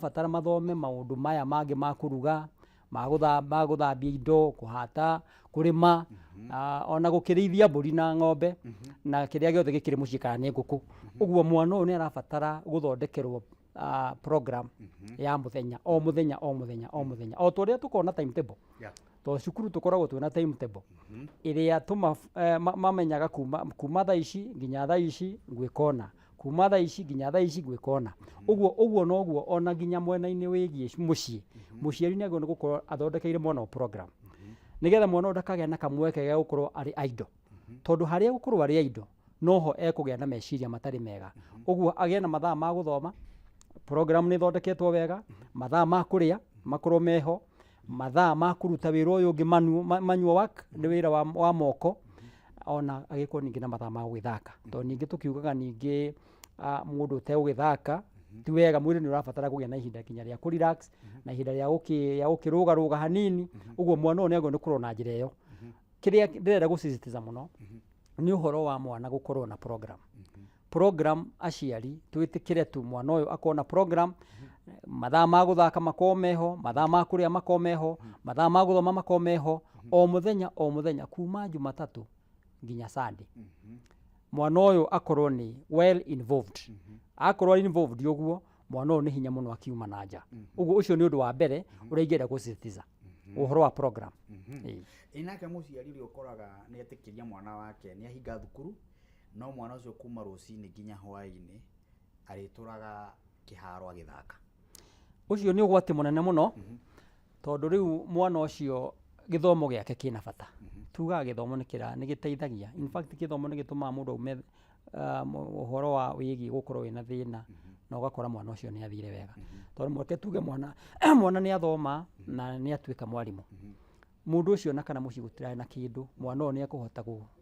marabatara mathome maundu maya mangi ma kuruga maguthambia indo kuhata kurima ona gukirithia mburi na ng'ombe na kiria giothe gikiri mucii kana ni nguku uguo mwana uyu ni arabatara guthondekerwo program ya muthenya o muthenya o turia tukona timetable to cukuru tukoragwo twina timetable iria mamenyaga kuma thaa ici nginya thaa ici ngwikona kuma thaa ici nginya thaa ici ngwikona uguo noguo ona nginya mwena-ini wigie mucii muciari niagwo ni gukorwo athondekeire mwana program nigetha mwana ndakagĩa na kamweke ga gukorwo ari idle tondu haria gukorwo ari idle noho ekugĩa na meciria matari mega uguo agĩa na mathaa ma guthoma program ni thondeketwo wega mathaa ma kuria makorwo meho mathaa ma kuruta wira uyu ungi manual work ni wira wa moko ona agĩkorwo ningi na mathaa ma gwĩthaka to ningi tukiugaga ningi mundu utegũgĩthaka ti wega mwĩrĩ ni ũrabatara kũgĩa na ihinda kinya rĩa relax na ihinda rĩa gũkĩrũga hanini uguo mwana ũyũ nĩagwo nĩ kũrwo na njĩra ĩyo kĩrĩa ndĩrenda gũcicitiza mũno nĩ ũhoro wa mwana gũkorwo na program aciari twĩtĩkĩre tu mwana ũyũ akorwo na program mathaa ma gũthaka makorwo meho mathaa ma kũrĩa makorwo meho mathaa ma gũthoma makorwo meho o mũthenya kuma Jumatatu nginya Sunday mwana ũyũ akorwo ni well involved akorwo involved uguo mwana ũyũ nĩ hinya mũno akiuma na nja uguo ũcio nĩ ũndũ wa mbere ũrĩa ingĩenda gũcicitiza ũhoro wa program inake mũciari ũrĩa ũkoraga nĩ etĩkĩria mwana wake nĩ ahinga thukuru no mwana ũcio kuma rũcinĩ nginya hwaĩ-inĩ arĩtũraga kĩharo agĩthaka ũcio nĩ ũgwati mũnene mũno tondũ rĩu mwana ũcio gĩthomo gĩake kĩna bata tugaga gĩthomo nĩ gĩteithagia in fact gĩthomo nĩ gĩtũmaga mũndũ aume ũhoro wa wĩgiĩ gũkorwo wĩna thĩna na ũgakora mwana ũcio nĩ athire wega tondũ mweke tuge mwana nĩ athoma na nĩ atuĩka mwarimũ mũndũ ũcio na kana mũciĩ gũtirarĩ na kĩndũ mwana ũyũ nĩ akũhota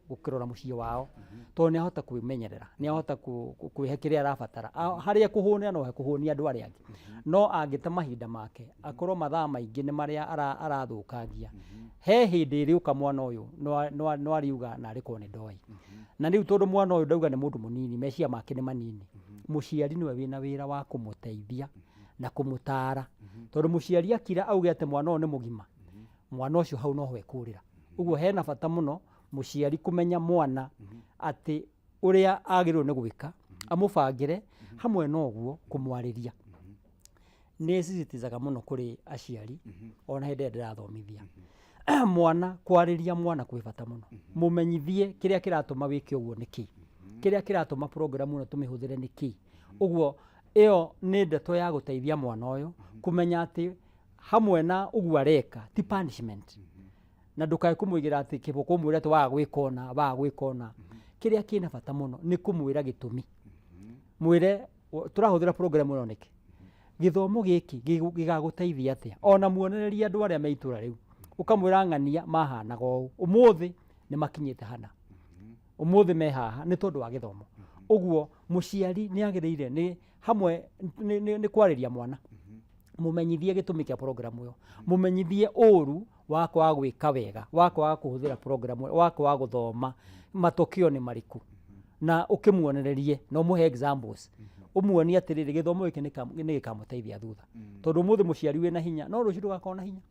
gũkĩrora mũciĩ wao tondũ nĩ ahota kwĩmenyerera nĩ ahota kwĩhe kĩrĩa arabatara harĩa kũhũnĩra no kũhũnia andũ arĩa angĩ no angĩte mahinda make akorwo mathaa maingĩ nĩ marĩa arathũkangia he hĩndĩ ĩrĩũka mwana ũyũ no ariuga na arĩkorwo nĩ ndoi na rĩu tondũ mwana ũyũ ndauga nĩ mũndũ mũnini meciria make nĩ manini mũciari nĩwe wĩna wĩra wa kũmũteithia na kũmũtara tondũ mũciari akira auge atĩ mwana ũyũ nĩ mũgima mwana ũcio hau noho ekũrĩra uguo hena bata mũno mũciari kũmenya mwana atĩ ũrĩa agĩrĩirwo nĩ gwĩka amũbangĩre hamwe na ũguo kũmwarĩria nĩ cicitizaga mũno kũrĩ aciari ona hĩndĩ ĩrĩa ndĩrathomithia mwana kwarĩria mwana kwĩ bata mũno mũmenyithie kĩrĩa kĩratũma wĩke ũguo nĩkĩ kĩrĩa kĩratũma program ĩno tũmĩhũthĩre nĩkĩ uguo ĩyo nĩ ndeto ya gũteithia mwana ũyũ kũmenya atĩ hamwe na ũguo areka ti punishment na ndũkae kũmũigĩra atĩ kĩboko mwĩra atĩ waga gwĩkona kĩrĩa kĩna bata mũno nĩ kũmwĩra gĩtũmi mwĩre tũrahũthĩra program ĩno nĩkĩ gĩthomo gĩkĩ gĩgagũteithia atĩa ona muonereria andũ arĩa me itũra rĩu ukamwĩra ng'ania mahanaga ũũ ũmũthĩ nĩ makinyĩte hana ũmũthĩ me haha nĩ tondũ wa gĩthomo uguo mũciari nĩ agĩrĩire nĩ hamwe nĩ kwarĩria mwana mũmenyithie gĩtũmi kĩa program ĩyo mũmenyithie ũru wako wa gwĩka wega wako wa kũhũthĩra program wako wa gũthoma matokeo nĩ marĩkũ na ũkĩmuonererie na ũmũhe examples ũmuonie atĩrĩrĩ gĩthomo gĩkĩ nĩ gĩkamũteithia thutha tondũ ũmũthĩ mũciari wĩna hinya no rũciũ ndũgakorwo na hinya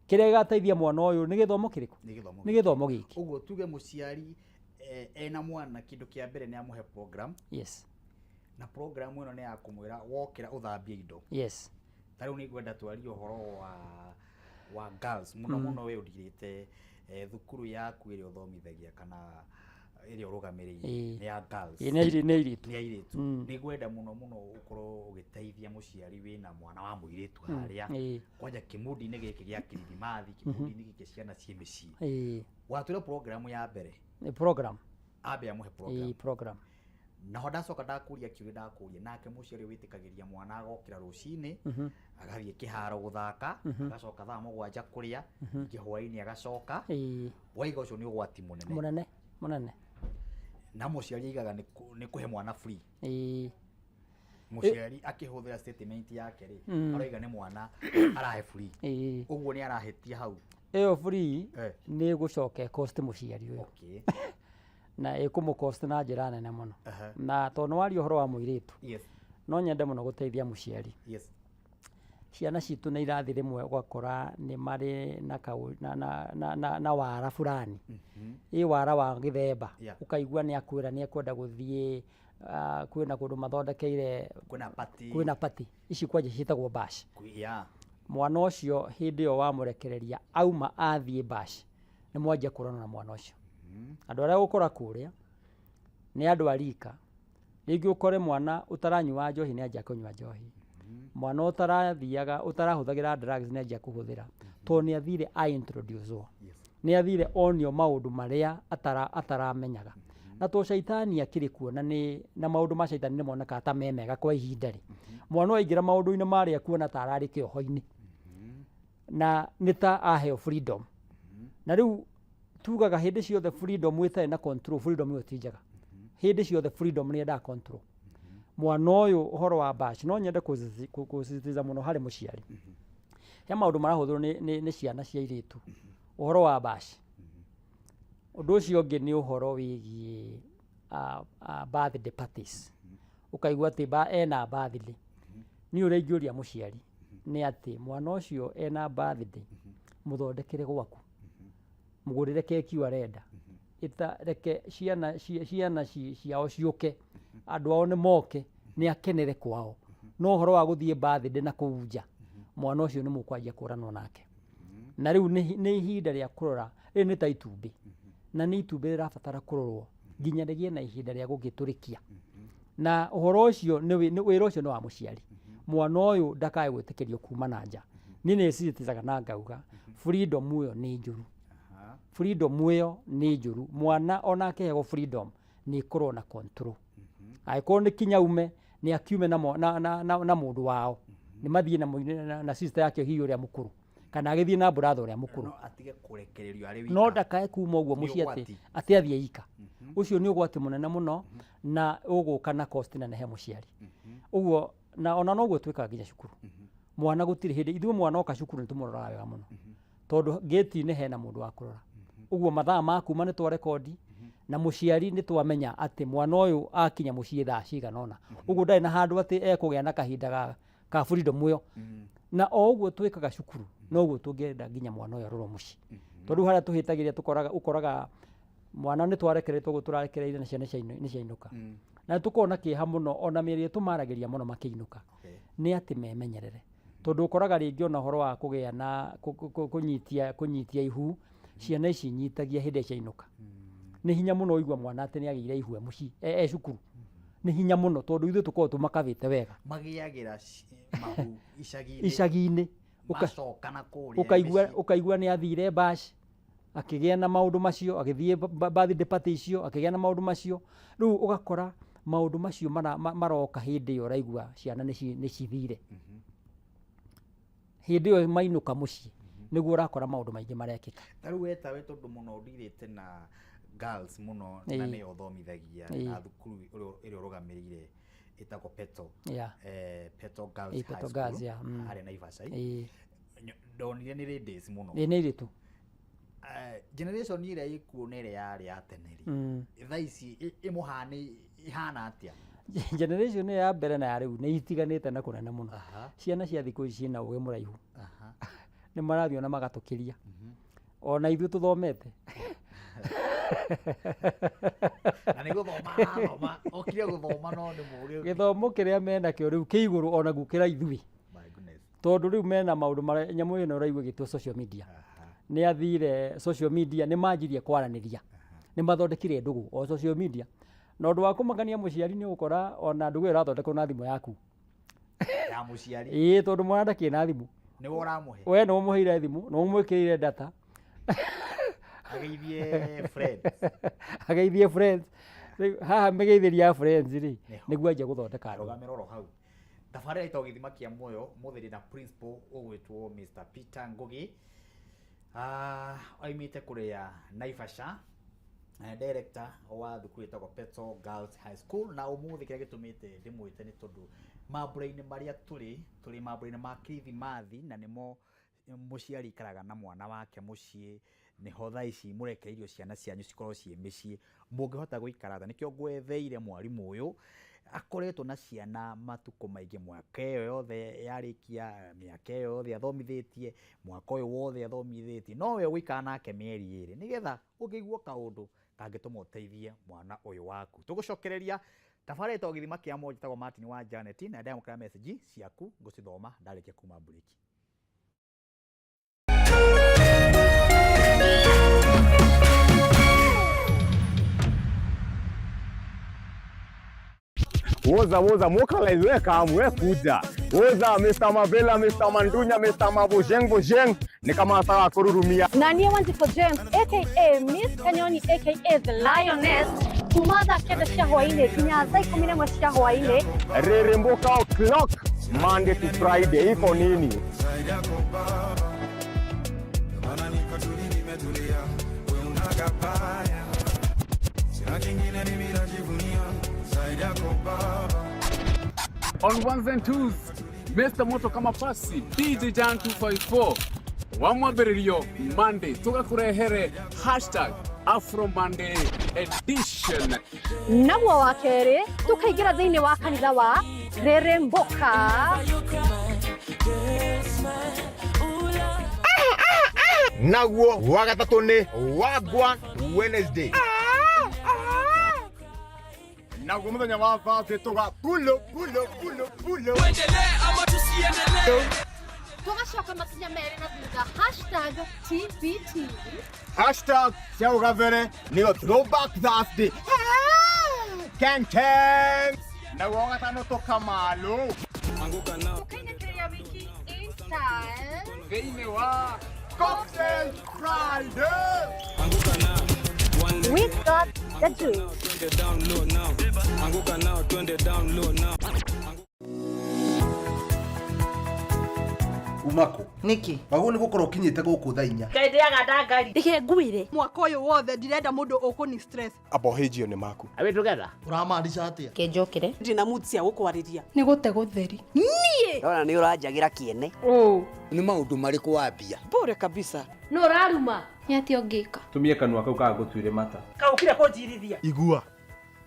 kĩrĩa gĩgateithia mwana ũyũ nĩ gĩthomo kĩrĩkũ nĩ gĩthomo gĩkĩ ũguo tuge mũciari ena mwana kĩndũ kĩa mbere nĩ amũhe program yes na program ĩno nĩ ya kũmwĩra wokĩra ũthambie indo yes tarĩu nĩ ngwenda twarie ũhoro wa girls mũno we ũndigĩte thukuru yaku ĩrĩa ũthomithagia kana ĩrĩa ũrũgamĩrĩire nĩ ya girls nĩ airĩtu nĩ ngwenda mũno ũkorwo ũgĩteithia mũciari wĩna mwana wa mũirĩtu harĩa kwanja kĩmudi-inĩ gĩkĩ gĩa kirithimathi kĩmudi-inĩ gĩkĩ ciana ciĩ mĩciĩ watwĩra program ya mbere program ambe amũhe program naho ndacoka ndakũria kĩũria ndakũria nake mũciari wĩtĩkagĩria mwana agokĩra rũcinĩ agathiĩ kĩharo gũthaka agacoka thaa mũgwanja kũrĩa ningĩ hwaĩ-inĩ agacoka waiga ũcio nĩ ũgwati mũnene na mũciari aigaga nĩ kũhe mwana free mũciari akĩhũthĩra statement yake rĩ araiga nĩ mwana arahe free ũguo nĩ arahĩtia hau ĩyo free nĩ gũcoka cost mũciari ũyũ na ĩkũmũcost na njĩra nene mũno na tondũ waria ũhoro wa mũirĩtu no nyende mũno gũteithia mũciari ciana citu nä irathi rimwe ugakora nä marä na wara fulani ä wara wa githemba ukaigua nä akwira nä ekwenda guthie kwina kundu mathondekeire kwina pati ici kwanje ciitagwo bash mwana ucio hindi yo wamurekereria auma athie bash nä mwanje kurana na mwana ucio andu aria gukora kuria nä andu arika ringi ukore mwana utaranyua njohi nä anja kunyua njohi mwana utarathiaga utarahuthagira drugs nä anja kuhuthira to nä athire a introduce nä athire onio maundu maria ataramenyaga na to shaitani akiri kuo na maundu ma shaitani nä moneka ta memega kwa ihinda ri mwana waingira maundu-inĩ maria kuona ta ararĩ kĩoho-inĩ na nĩ ta aheo freedom na rĩu tugaga hĩndĩ ciothe freedom ĩtarĩ na control freedom ĩyo ti njega hĩndĩ ciothe freedom nĩ yendaga control mwana ũyũ ũhoro wa bash no nyende kũsisitiza mũno harĩ mũciari he maũndũ marahũthĩrwo nĩ ciana cia airĩtu ũhoro wa bash ũndũ ũcio ũngĩ nĩ ũhoro wĩgiĩ birthday parties ukaigua atĩ ena birthday nĩ ũrĩa ingĩũria mũciari nĩ atĩ mwana ũcio ena birthday mũthondekere gwaku mũgũrĩre keki arenda reke ciana ciao ciũke andũ ao nĩ moke nĩ akenere kwao no ũhoro wa gũthiĩ birthday na kũu nja mwana ũcio nĩ mũkwanjia kũranwo nake na rĩu nĩ ihinda rĩa kũrora rĩrĩ nĩ ta itumbĩ na nĩ itumbĩ rĩrabatara kũrorwo nginya rĩgĩe na ihinda rĩa gũgĩtũrĩkia na ũhoro ũcio wĩra ũcio nĩ wa mũciari mwana ũyũ ndakae gwĩtĩkĩrio kuma na nja niĩ nĩ citizaga na ngauga freedom ĩyo nĩ njũru freedom ĩyo nĩ njũru mwana ona akĩheo freedom nĩ ĩkorwo na control angĩkorwo nĩ kinya ume nĩ akiume na mũndũ wao nĩ mathiĩ na sister yake hihi ũrĩa mũkũrũ kana agĩthiĩ na brother ũrĩa mũkũrũ no ndakae kuma ũguo mũciĩ atĩ athiĩ ika ũcio nĩ ũgwati mũnene mũno na ũgũka na cost nene he mũciari ũguo na ona noguo twĩkaga nginya cukuru mwana gũtirĩ hĩndĩ ithuĩ mwana oka cukuru nĩ tũmũroraga wega mũno tondũ gate-inĩ hena mũndũ wa kũrora ũguo mathaa ma kuma nĩ twa rekondi na mũciari nĩ twamenya atĩ mwana ũyũ akinya mũciĩ thaa cigana ũna ũguo ndarĩ na handũ atĩ ekũgĩa na kahinda ka freedom ĩyo na o ũguo twĩkaga cukuru noguo tũngĩenda nginya mwana ũyũ arorwo mũciĩ tondũ harĩa tũhĩtagĩria ũkoraga mwana nĩ twarekeretwo ũguo tũrarekereire na ciana nĩ ciainũka na tũkorwo na kĩeha mũno ona mĩeri tũmaragĩria mũno makĩinũka nĩ atĩ memenyerere tondũ ũkoraga rĩngĩ ona ũhoro wa kũgĩa na kũnyitia ihu ciana ici nyitagia hĩndĩ ciainũka nĩ hinya mũno ũigua mwana atĩ nĩ agĩire ihue mũciĩ cukuru nĩ hinya mũno tondũ ithuĩ tũkorwo tũmakavĩte wega magĩagĩra mahu icagi-inĩ ũkaigua nĩ athire bash akĩgĩa na maũndũ macio agĩthiĩ birthday party icio akĩgĩa na maũndũ macio rĩu ũgakora maũndũ macio maroka hĩndĩ ĩyo ũraigua ciana nĩ cithire hĩndĩ ĩyo mainũka mũciĩ nĩguo ũrakora maũndũ maingĩ marekĩka tarĩu wetawe tondũ mũno ndirĩte na girls mũno na nĩyo thomithagia na thukuru ĩrĩa ũrũgamĩrĩire ĩtagwo Peto Peto Girls High School harĩa Naivasha ndonire nĩ ladies mũno nĩ iritu generation ĩrĩa ĩkuo nĩ ĩrĩa yarĩ ya teneri thaa ici ihana atĩa generation ya mbere na ya rĩu nĩ itiganĩte na kũnene mũno ciana cia thikũ ici ciĩna ũgĩ mũraihu nĩ marathiĩ ona magatũkĩria ona ithuĩ tũthomete na nĩ gũthoma okire gũthoma no nĩ mũũgĩ gĩthomo kĩrĩa menakĩo rĩu kĩ igũrũ ona gũkĩra ithuĩ tondũ rĩu mena maũndũ marĩa nyamũ ĩno ũraigua ĩgĩtwo social media nĩ athire social media nĩ manjirie kwaranĩria nĩ mathondekire ndũgũ o social media na ũndũ wa kũmakania mũciari nĩ ũgũkora ona ndũgũ ĩrathondekwo na thimũ yaku ya mũciari tondũ mwana ndakĩrĩ na thimũ nĩ ũramũhe we nĩ ũmũheire thimũ nĩ ũmwĩkĩrĩire data ageithie friends haha mĩgeithĩria friends rĩ nĩguo anjia gũthondeka rũgamĩro ro hau thabarĩ ĩtagwo gĩthima kĩa muoyo mũthĩri na principal ũgwĩtwo Mr. Peter Ngugi oimĩte kũrĩa Naivasha director wa thukuru ĩtagwo Peto Girls High School na ũmũthĩ kĩrĩa gĩtũmĩte ndĩmwĩte nĩ tondũ mambũra-inĩ marĩa tũrĩ mambũra-inĩ ma kirithimathi na nĩmo mũciari ikaraga na mwana wake mũciĩ nĩho thaa ici mũrekereirio ciana cianyu cikorwo ciĩ mĩciĩ mũngĩhota gũikara tha nĩkĩo ngwetheire mwarimũ ũyũ akoretwo na ciana matuko maingĩ mwaka ĩyo yothe yarĩkia mĩaka ĩyo yothe athomithĩtie mwaka ũyũ wothe athomithĩtie nowe ũgũikara nake mĩeri 2 nĩgetha ũkĩigua kaũndũ kangĩtũma ũteithie mwana ũyũ waku. Tũgũcokereria tabarĩra ta gĩthima kĩa moja tagwo Martin wa Janet na ndamũkĩra message ciaku ngũcithoma ndarĩkia kuma break. Woza moka laiwe kamwe kuja. Woza Mr. Mavela, Mr. Mandunya, Mr. Mabojeng ni kama ataka kururumia. Na niye Wanjiku James aka Miss Kanyoni aka The Lioness kumada keda cia hwainĩ kinya thaa 11 cia hwainĩ. Reremboka o'clock Monday to Friday iko nini? On ones and twos, Mr. Moto kama pasi, DJ Jan 254. Wamwaberilio Monday, tugakurehere #Afro Monday edition. Naguo wa kerĩ tukaingĩra thĩinĩ wa kanitha wa Reremboka. Naguo wa gatatũ nĩ Wagwan Wednesday. Naguo mũthenya wa Thursday tuga pulo. Tuendelee ama tusiendelee? Tugacoka makinya merĩ na thutha #TBT. #Ciauga mbere nĩyo Throwback Thursday. Kang. Naguo wa gatano tukamalo. Tukainĩkĩria wiki Easter. Thĩinĩ wa Cocktail Friday. We got the juice. Umako niki wagu ni gukora ukinyite guku thaa 4 kaendeaga ndangari Ndike nguire mwaka uyu wothe ndirenda mundu ukuni stress Abohejio ni maku. Are we together? uramaanisha atia kenjokire ndina mood cia gukwariria ni gute gutheri Ona ni uranjagira kiene. ni maundu mariku wambia bure kabisa no raruma nyati ongika tumie kanua kau kagutwire mata kaukire kunjirithia Igua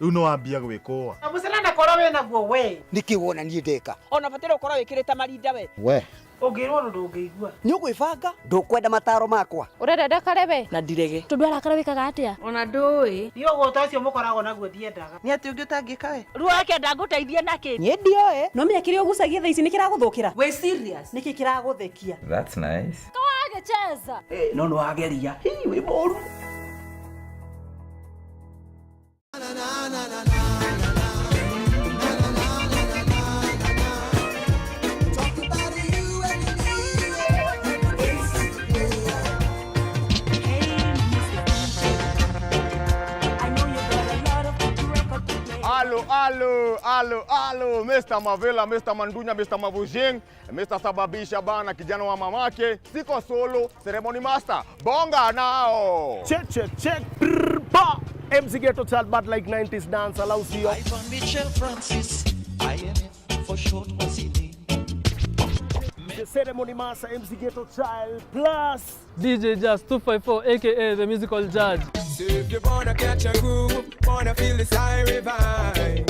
riu no wambia gwikoa amucerana koro wena guo we Niki wona ni ndeka. ona batire ukoro wikirite marinda we we ungirwo ndungiigua Ni ugwibanga ndukwenda mataro makwa. urenda ndakarebe na ndirege tundu arakara wikaga atia ona ndui ni ugota ucio mukoragwo naguo ndiendaga ni ati ungi utangika we ruo akenda nguteithie naki Ni ndioe. no miakire ugucagia thaa ici ni kiraguthukira we serious niki kiraguthekia that's nice agecheza No no ageria. Hii we moru. Alo, Mr. Mavela, Mr. Mandunya, Mr. Mabujeng, Mr. Sababisha bana kijana wa mamake, siko solo, ceremony master, bonga nao. Check. Ba! MC Ghetto Child, but like 90s dance allows you. Ivan Mitchell Francis, INF for short was it? The ceremony master MC Ghetto Child plus DJ Jazz 254 aka the musical judge. So if you wanna catch a groove, wanna feel the siren vibe.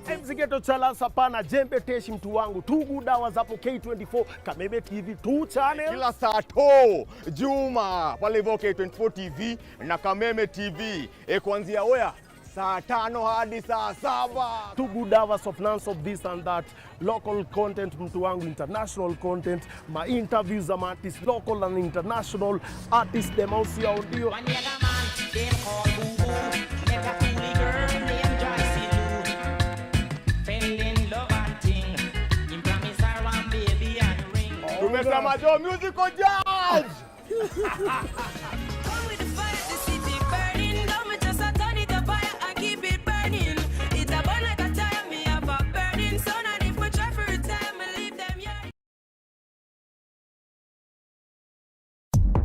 MC Ghetto Child sapana jembe teshi mtu wangu tugu dawa zapo K24 Kameme TV 2 channel Kila saa to Juma pale hivyo K24 TV na Kameme TV kuanzia oya saa 5 hadi saa 7. Two good hours of none of this and that. Local content mtu wangu, international content, my interviews am artists, local and international artists, them also audio. Tumesema jo musical judge.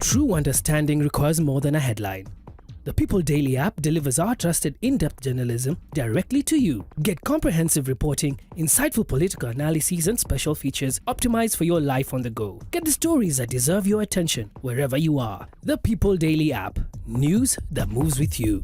True understanding requires more than a headline. The People Daily app delivers our trusted in-depth journalism directly to you. Get comprehensive reporting, insightful political analyses and special features optimized for your life on the go. Get the stories that deserve your attention wherever you are. The People Daily app. News that moves with you.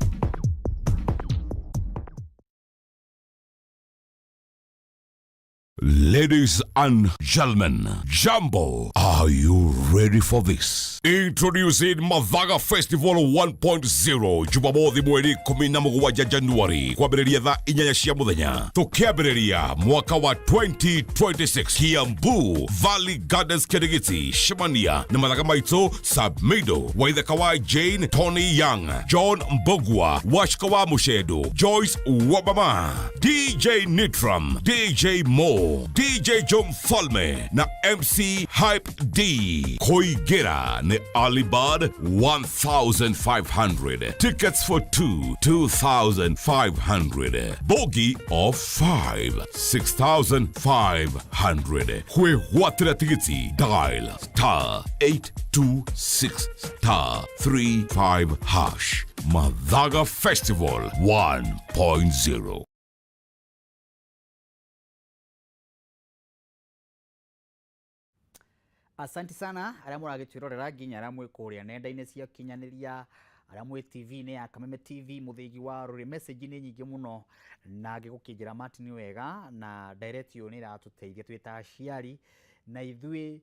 Ladies and gentlemen, Jumbo, are you ready for this? Introducing Mathaga Festival 1.0 Jumamothi mweri 11 Januari kwambĩrĩria thaa 4 cia mũthenya. Tũkĩambĩrĩria mwaka wa 2026 Kiambu Valley Gardens Kirigiti Shimania na mathaga maitũ Submido Waithaka wa Jane Tony Young John Mbogwa Washka wa Mushedo Joyce Wabama DJ Nitram DJ Mo DJ Jom Falme na MC Hype D Koigera ne Alibad 1,500 tickets for 2,500 bogey of 5 6,500 Hwehwatira tigiti dial *826*35# Mathaga Festival 1.0. Asante sana aria muragitwirorera nginya aria mwi kuria nenda-ini cia kinyaniria aria mwi TV-ini ya Kameme TV muthigi wa ruri message ni nyingi muno na ngigukinjira Martin wega na direct yo ni ratuteithia twita aciari na ithui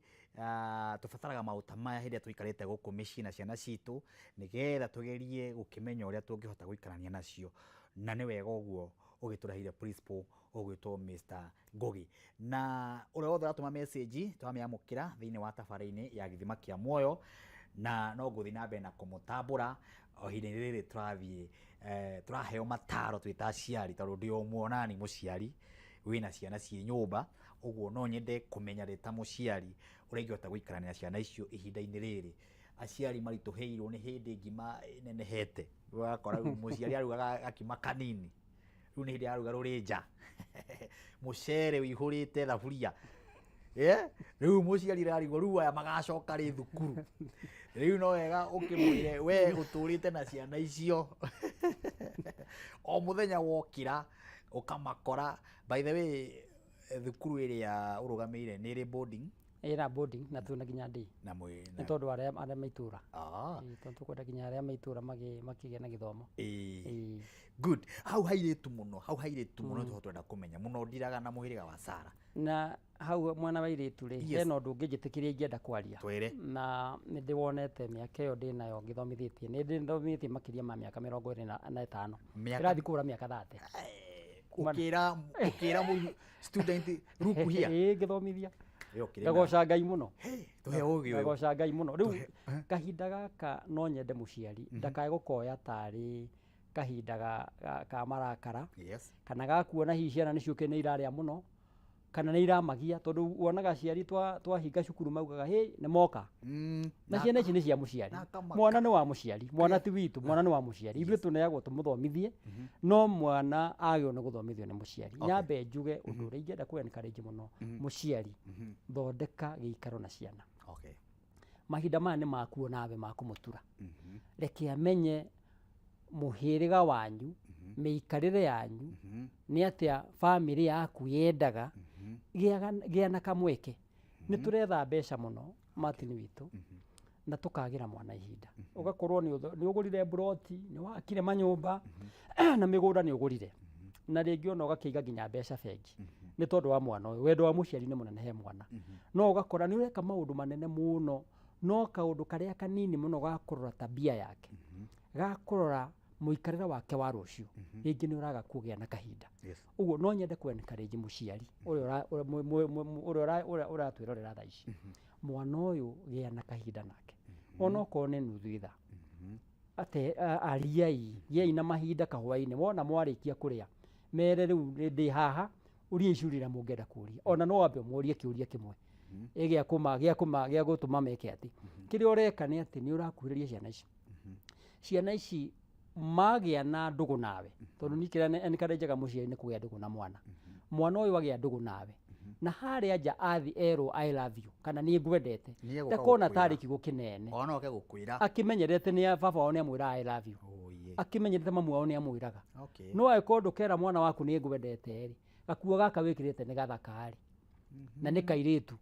tubataraga mauta maya hindi tuikarite guku micii na ciana citu nigetha tugerie gukimenya uria tungihota guikarania nacio na ni wega uguo ugiturahire principal ogwitwo Mr. Ngogi na ule wothe atuma message twamiamukira thiini wa tabarĩini ya githima kia muoyo na no nguthi na mbere na kumutambura o hinde riri turathie turaheo mataro twita aciari tondu ndi o muonani muciari wina ciana cie nyumba uguo no nyende kumenya rita muciari urengihota guikarania na ciana icio ihinda-ini riri aciari marituheirwo ni hindi ngima nenehete wakora muciari arugaga akima kanini riu ni hindi aruga rurinja mucere wihurite thaburia riu muciari rarigwo riu aya magacoka ri thukuru riu no wega ukimwire we uturite na ciana icio o muthenya wokira ukamakora. By the way thukuru iria urugameire ni ri boarding era boarding na tuna ginya ndi na mwe ni tondu aria maitura tondu tukwenda ginya aria maitura makige na githomo good. Hau hairetu muno twenda kumenya muno ndiraga na muhiriga wa Sara na hau mwana wa iretu ri hena undu ngijitikiria ingenda kwaria na ndiwonete miaka iyo ndi nayo ngithomithitie ni ndithomithitie makiria ma miaka 25 irathi kura miaka 30 ukira mu student ruku hia ngithomithia Ndagoca Ngai muno. Tuhe ugi uyu. Ndagoca Ngai muno. Riu kahinda gaka no nyende muciari ndakae gukoya tari kahinda ka marakara. Yes. Kana gakuona hihi ciana niciuke ni iraria muno kana ni iramagia tondu wonaga ciari twahinga cukuru maugaga ni moka. Na ciana ici ni cia muciari. Mwana ni wa muciari. Mwana ti witu, mwana ni wa muciari. Ithuĩ tuneagwo tumuthomithie no mwana agio ni guthomithio ni muciari. Nyambe njuge undu uria ingenda ku encourage muno muciari thondeka giikaro na ciana. Okay. Mahinda maya ni makuo nawe makumutura. Reke amenye muhiriga wanyu meikarire yanyu ni atia family yaku yendaga gia na kamweke ni turetha mbeca muno Martin witu na tukagira mwana ihinda ugakorwo ni ugurire broti ni wakire manyumba na migunda ni ugurire na ringi ona ugakiiga ginya mbeca bengi ni tondu wa mwana uyu wendo wa muciari ni munene he mwana no ugakora ni ureka maundu manene muno no kaundu karia kanini muno gakurora tabia yake gakurora muikarira wake wa rucio ringi ni uraga kugia na kahinda uguo no nyende ku encourage muciari uria twirorera tha ici mwana uyu gia na kahinda nake ono kone nuthu itha ate ariai yei na mahinda kahwaini wona mwarikia kuria mere riu ndi haha urie icurira mungenda kuria ona no wambe murie kiuria kimwe gia gutuma meke ati kiri ureka ni ati ni urakuhiriria ciana ici magia na ndugu nawe tondu nikira encourageaga muciari ni kugia ndugu na mwana uyu agia ndugu nawe na haria nja athi erwo I love you kana ni ngwendete ndakona tari kigo kinene ona oke gukwira akimenyerete ni baba wao ni amwira I love you akimenyerete mamu wao ni amwiraga Okay. no aiko ndukera mwana waku ni ngwendete ri gakuo gaka wikirite ni gathakari na ni kairitu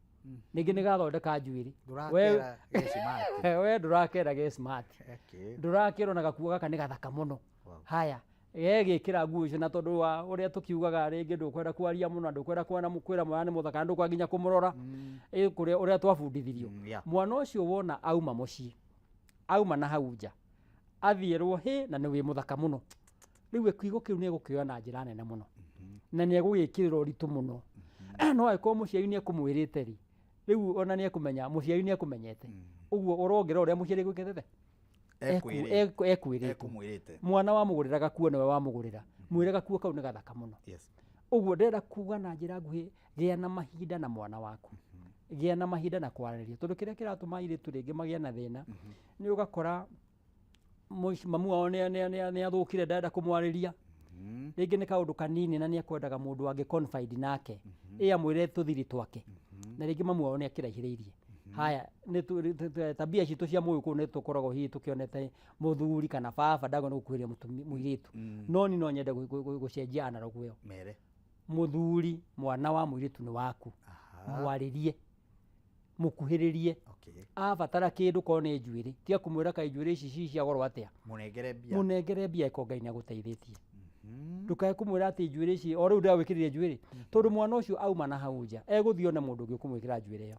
ningi ni gathondeka njuiri Ndurakera ge smart. we ndurakera ge smart Okay. ndurakera na gakuo gaka ni gathaka muno haya gikira nguo icio na tondu wa uria tukiugaga ringi ndukwenda kwaria muno ndukwenda kuona mukwira mwana ni muthaka ndukwa nginya kumurora kuria uria twabundithirio mwana ucio wona auma mucii auma na hau nja athierwo hi na ni wi muthaka muno riu ekuigo kiu ni egukioya na njira nene muno na ni egugikirira uritu muno no aiko muciari ni ekumwirite ri riu ona ni ekumenya muciari ni ekumenyete uguo urongera uria muciari gwikete ekwirite mwana wa mugurira gakuo niwe wa mugurira mwire gakuo kau ni gathaka muno uguo ndenda kuga na njira nguhi gia na mahinda na mwana waku gia na mahinda na kwariria tondu kiria kiratuma iritu ringi magia na thina ni ugakora mamu wao ni athukire ndenda kumwariria ringi ni kaundu kanini na ni ekwendaga mundu angi confide nake amwire tuthiri twake na ringi mamu wao ni akiraihiriirie haya ni tabia citu cia muyu ni tukoragwo hihi tukionete muthuri kana baba ndago no kuhiria muiritu no ni no nyende gucenjia analogu yo mere muthuri mwana wa muiritu ni waku mwaririe mukuhiririe abatara kindu ko ni njuiri tia kumwira kai njuiri ici cia goro atia munengere mbia iko Ngai ni aguteithitie ndukae kumwira ati njuiri ici o riu ndawikirire njuiri tondu mwana ucio auma na hau nja eguthione mundu ungi kumwikira njuiri iyo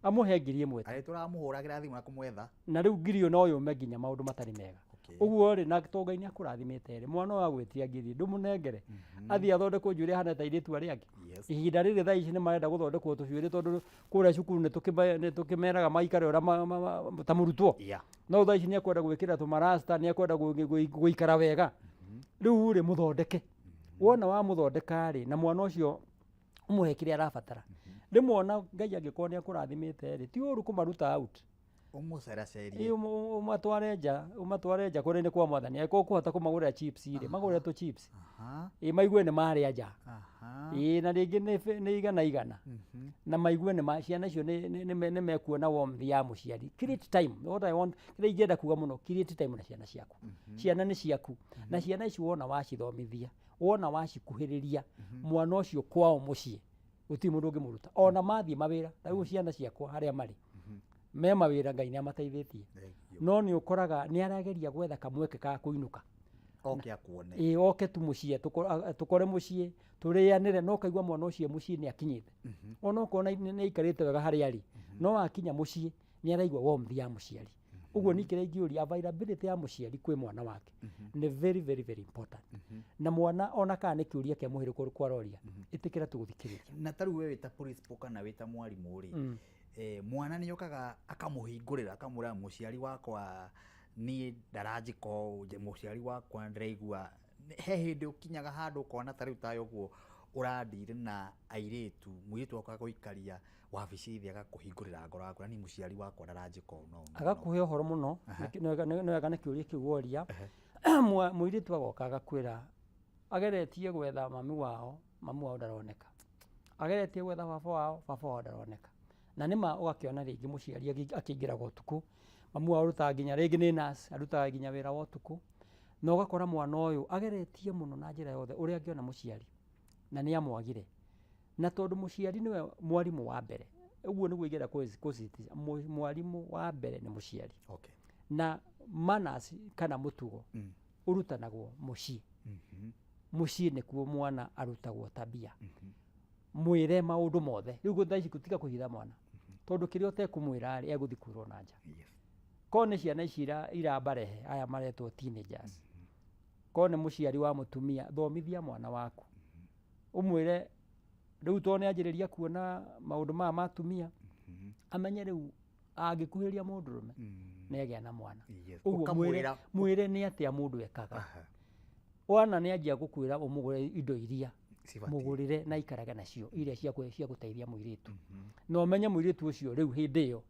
amuhe ngiri imwe ari turamuhuragira thimu na kumwetha na riu ngiri yo no yume nginya maundu matari mega uguo ri na to Ngai ni akurathimite ri mwana wa gwitia ngiri ndumunengere athi athondekwo njuiri hana ta iritu ari angi ihinda riri thaa ici ni marenda guthondekwo tucuiri tondu kuria cukuru ni tukimeraga maikare ora ta murutwo no thaa ici ni akwenda gwikira tumarasta ni akwenda guikara wega riu ri muthondeke wona wa muthondeka ri na mwana ucio umuhe kiria arabatara ndimwona Ngai angikorwo ni akurathimite ri ti uru kumaruta out umuceracerie umatware nja kuri ni kwa mwathani aiko kuhota kumagurira chips ri magurire tu chips maigue ni maria nja na ringi ni igana na maigue ni ciana icio ni mekuona warmth ya muciari create time what I want kire ingenda kuga muno create time na ciana ciaku ciana ni ciaku na ciana ici wona wacithomithia wona wacikuhiriria mwana ucio kwao mucii uti mundu ungi muruta ona mathie mawira riu ciana ciakwa haria mari me mawira Ngai ni amateithitie no ni ukoraga ni arageria gwetha kamweke ka kuinuka oke akuone oke tu mucie tukore mucie turianire no kaigwa mwana ucie mucie ni akinyite ona ukona ni ikarite wega hari ari no akinya mucie ni araigwa warmth ya muciari uguo ni kire ngiuri availability ya muciari kwi mwana wake ni very very very important na mwana ona kana ni kiuria kia muhiru kwaroria itikira tuguthikiriria na taru wewe ta principal kana wita mwarimu ri mwana ni yokaga akamuhingurira akamura muciari wakwa ni ndarajiko muciari wakwa ndiraigua he hindi ukinyaga handu ukona tariu tayo guo urandire na airitu muiritu wakwa guikaria wabici thia gakuhingurira ngoro yakwa ni muciari wakwa ndarajiko no agakuhe uhoro muno no agane kiuria kiuoria muiritu agoka agakwira ageretie gwetha mamu wao ndaroneka ageretie gwetha baba wao ndaroneka na nima ugakiona ringi muciari akiingira gotuku mamu wao ruta nginya ringi ni nurse aruta nginya wira wotuku no ugakora mwana uyu ageretie muno na njira yothe uria angiona muciari na ni amwagire na tondu muciari niwe mwarimu wa mbere uguo niguo ingera kusitiza mwarimu wa mbere ni muciari na manners kana mutugo urutanagwo mucii mucii nikuo mwana arutagwo tabia mwire maundu mothe riu guthaici kutika kuhitha mwana tondu kiria utekumwira ri eguthi kwirwo na nja kone ciana ici irambarehe aya maretwo teenagers kone muciari wa mutumia thomithia mwana waku umwire riu to ni anjiriria kuona maundu ma matumia amenye riu agikuhiria mundu rume negia na mwana uguo mwire ni atia mundu ekaga wana ni anjia gukwira umugure indo iria mugurire na ikaraga nacio iria cia guteithia muiritu no menye muiritu ucio riu hindi iyo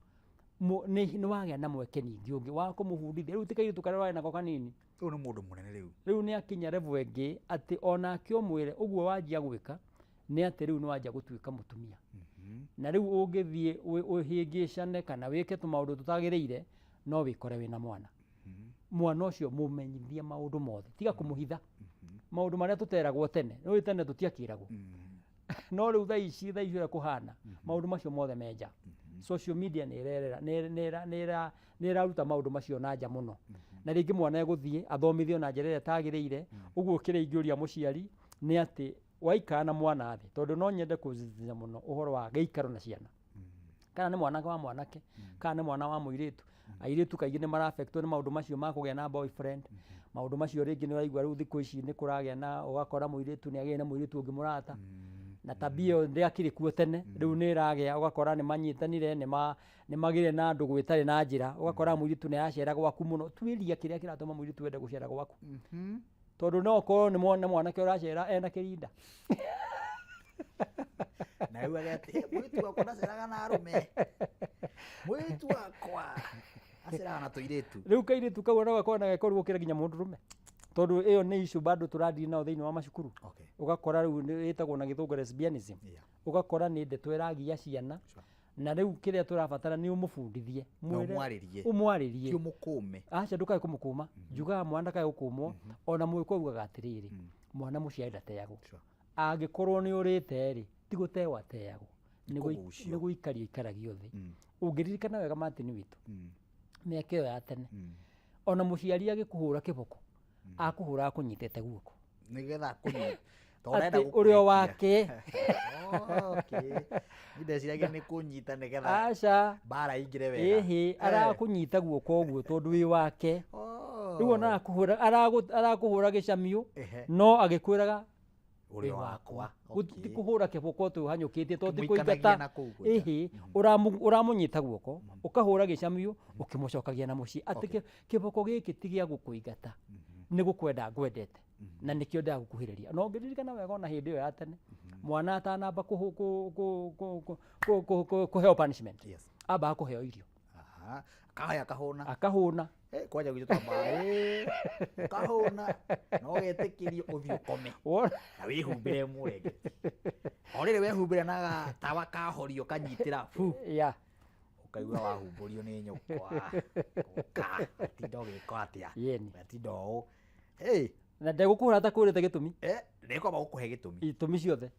ni wagea na mweke ningi ungi wa kumubundithia riu tikai tukarwa na kanini uyu ni mundu munene riu ni akinya level ingi ati ona akio mwire uguo wanjia gwika ni ati riu ni wanjia gutuika mutumia na riu ungithie uhingicane kana wike tu maundu tutagiriire no wikore wina mwana mwana ucio mumenyithie maundu mothe tiga kumuhitha maundu maria tuteragwo tene no tene tutiakiragwo no riu thaa ici kuhana maundu macio mothe menja social media nä raruta maundu macio na nja muno na ringi mwana eguthie athomithio na njira ĩrĩa tagĩrĩire ũguo kĩrĩa ingĩũria mũciari nĩ atĩ waikara na mwana thĩ tondũ no nyende kũzizia muno ũhoro wa gĩikaro na ciana kana nĩ mwanake wa mwanake kana nĩ mwana wa mũirĩtu airĩtu kaingĩ nĩ mara-affectwo nĩ maũndũ macio ma kũgĩa na boyfriend maũndũ macio rĩngĩ nĩ ũraigua rĩu thikũ ici nĩ kũragĩa na ũgakora mũirĩtu nĩ agĩe na mũirĩtu ũngĩ mũrata na tabia ndĩakĩrĩ kuo tene rĩu nĩ ĩragĩa ũgakora nĩ manyitanire nĩ magĩre na andũ gwĩtarĩ na njĩra ũgakora mũirĩtu nĩ aracera gwaku mũno tuĩria kĩrĩa kĩratũma mũirĩtu wende gũcera gwaku tondũ no korwo nĩ mwanake ũracera ena kĩrinda na rĩu agati mũirĩtu wakwa ndaceraga na arũme mũirĩtu wakwa aceraga na tũirĩtu rĩu kairĩtu kau no gakorwo na gekorwo gũkĩra nginya mũndũrũme tondũ ĩyo nĩ issue bado tũrathii nao thĩinĩ wa macukuru ũgakora rĩu ĩtagwo na gĩthũngũ lesbianism ũgakora nĩ ndeto ĩragia ciana na rĩu kĩrĩa tũrabatara nĩ ũmũbundithie ũmwarĩrie ti ũmũkũme aca ndũkae kũmũkũma njugaga mwana ndakae gũkũmwo ona mũĩkwa ugaga atĩrĩrĩ mwana mũciari ndateagwo angĩkorwo nĩ ũrĩte rĩ ti gũtewa ateagwo nĩ gũikario ikaragio thĩ ũngĩririkana wega Martin witũ mĩaka ĩyo ya tene ona mũciari agĩkũhũra kĩboko akũhũra akũnyitĩte guoko nĩgetha atĩ ũrĩo wake ndeciragia nĩ kũnyita nĩgetha aca bara ingĩre wega ĩhĩ arakũnyita guoko ũguo tondũ wĩ wake rĩu ona arakũhũra gĩcamio no agĩkwĩraga ũrĩo wakwa ti kũhũra kĩboko tu hanyũkĩtie to ti kũingata ĩhĩ ũramũnyita guoko ũkahũra gĩcamio ũkĩmũcokagia na mũciĩ atĩ kĩboko gĩkĩ ti gĩa gũkũingata nĩ gũkwenda ngwendete na nĩkĩo ndagũkuhĩrĩria no ngĩririkana wega ona hĩndĩ ĩyo ya tene mwana atanamba kũheo punishment ambaga kũheo irio akahũna kwanja gwitũ twambaga kahũna no getĩkĩrio ũthiĩ ũkome na wĩhumbĩre mũrenge o rĩrĩ wehumbĩra na gatawa kahorio kanyitĩra ũkaigua wahumbũrio nĩ nyũkwa atinda ũgĩka atĩa atinda ũũ na ndegũkũhũra atakwĩrĩte gĩtũmi nĩkwamba gũkũhe itũmi ciothe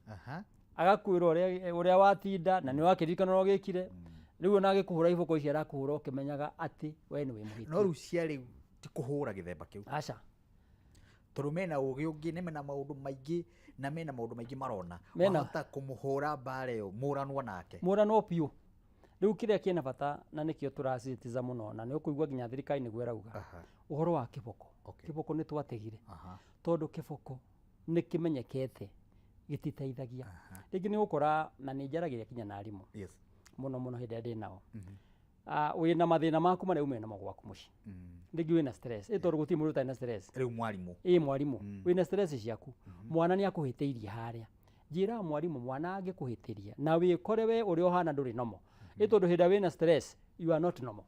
agakwĩra ũrĩa watinda na nĩ wakĩririkana ũrĩa wagĩkire rĩu ona agĩkũhũra iboko icio arakũhũra ũkĩmenyaga atĩ we nĩ wĩ mũhĩtia no rĩu cia rĩu ti kũhũra gĩthemba kĩu aca tondũ mena ũgĩ ũngĩ nĩ mena maũndũ maingĩ na mena maũndũ maingĩ marona wahota kũmũhũra mbara ĩyo mũranwo nake mũranwo biũ rĩu kĩrĩa kĩna bata na nĩkĩo tũracitiza mũno na nĩ ũkũigua nginya thirikari nĩguo ĩrauga ũhoro wa kĩboko kĩboko nĩ twategire tondũ kĩboko nĩ kĩmenyekete gĩtiteithagia rĩngĩ nĩ gũkora na nĩ njaragĩria kinya na arimũ mũno hĩndĩ ĩrĩa ndĩ nao wĩna mathĩna maku marĩa umena magwaku mũciĩ rĩngĩ wĩna stress tondũ gũtirĩ mũndũ ũtarĩ na stress rĩu mwarimũ mwarimũ wĩna stress ciaku mwana nĩ akũhĩtĩirie harĩa njĩra mwarimũ mwana angĩkũhĩtĩria na wĩkore we ũrĩa ũhana ndũrĩ nomo tondũ hĩndĩ wĩna stress you are not normal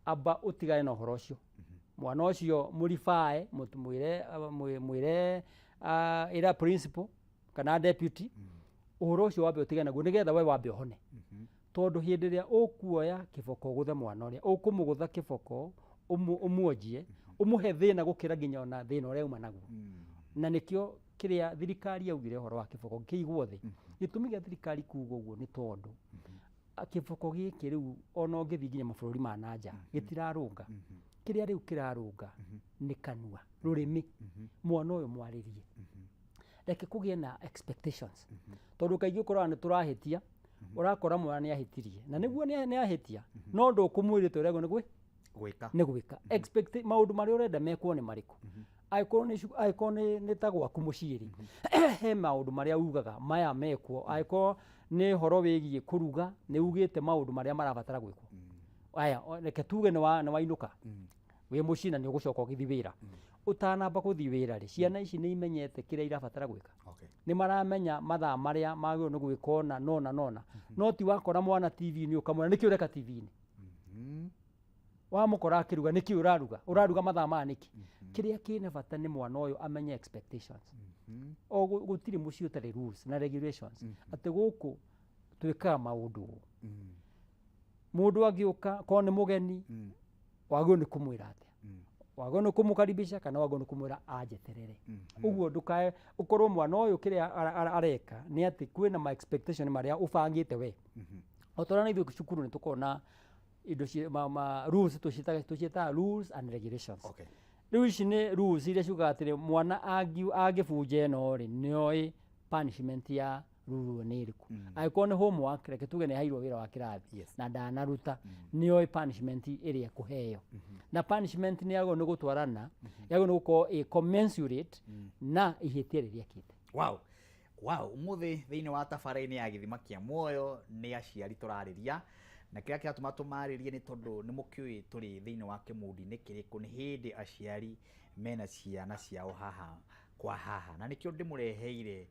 amba ũtigane na ũhoro ũcio mwana ũcio mũribae mwĩre ĩra principal kana deputy ũhoro ũcio wambe ũtigane naguo nĩgetha we wambe ũhone tondũ hĩndĩ ĩrĩa ũkuoya kĩboko ũgũthe mwana ũrĩa ũkũmũgũtha kĩboko ũmuonjie ũmũhe thĩna gũkĩra nginya ona thĩna ũrĩa uma naguo na nĩkĩo kĩrĩa thirikari yaugire ũhoro wa kĩboko kĩigwo thĩ gĩtũmi gĩa thirikari kuuga ũguo nĩ tondũ kĩboko gĩkĩ rĩu ona ũngĩthiĩ nginya mabũrũri ma nanja gĩtirarũnga kĩrĩa rĩu kĩrarũnga nĩ kanua rũrĩmĩ mwana ũyũ mwarĩrie reke kũgĩe na expectations tondũ kaingĩ ũkoraga nĩ tũrahĩtia ũrakora mwana nĩ ahĩtirie na nĩguo nĩ ahĩtia no ndũkũmwĩrĩte ũrĩa nĩ gwĩka maũndũ marĩa ũrenda mekwo nĩ marĩkũ angĩkorwo nĩ ta gwaku mũciĩ he maũndũ marĩa ugaga maya mekwo angĩkorwo nĩ horo wĩgiĩ kũruga nĩ ugĩte maũndũ marĩa marabatara gwĩkwo aya reke tuge nĩ wainũka wĩ mũciĩ na nĩ ũgũcoka ũgĩthiĩ wĩra ũtanamba gũthiĩ wĩra rĩ ciana ici nĩ imenyete kĩrĩa irabatara gwĩka nĩ maramenya mathaa marĩa magĩrĩirwo nĩ gwĩka ona nona no ti wakora mwana TV-inĩ ũkamwĩra nĩkĩ ũreka TV-inĩ wamũkora akĩruga nĩkĩ ũraruga mathaa maya nĩkĩ kĩrĩa kĩna bata nĩ mwana ũyũ amenye expectations o gũtirĩ mũciĩ ũtarĩ rules na regulations atĩ gũkũ twĩkaga maũndũ mũndũ agĩũka korwo nĩ mũgeni wagĩrĩirwo nĩ kũmwĩra atĩa wagona kumukaribisha kana wagona kumwira ajeterere uguo ndukae ukorwo mwana uyu kiria areka ni ati kwina ma expectation maria ufangite we otora ni cukuru ni tukona indo ma rules tucieta rules and regulations okay riu ici ni rules iria ciugaga atiri mwana agibunja ino ri nioi punishment ya ruru ni iriku aikorwo ni homework reke tuge ni hairwo wira wa kirathi na ndanaruta nioi punishment iria kuheo na punishment ni yago ni gutwarana yago ni guko commensurate na ihitia riria kite wow umuthi thiini wa tabarani ya githima kia muoyo ni aciari turariria na kiria kiratuma tumaririe ni tondu ni mukiui turi thiini wa kimudi ni kiriku ni hindi aciari mena ciana ciao haha kwa haha na nikio ndimureheire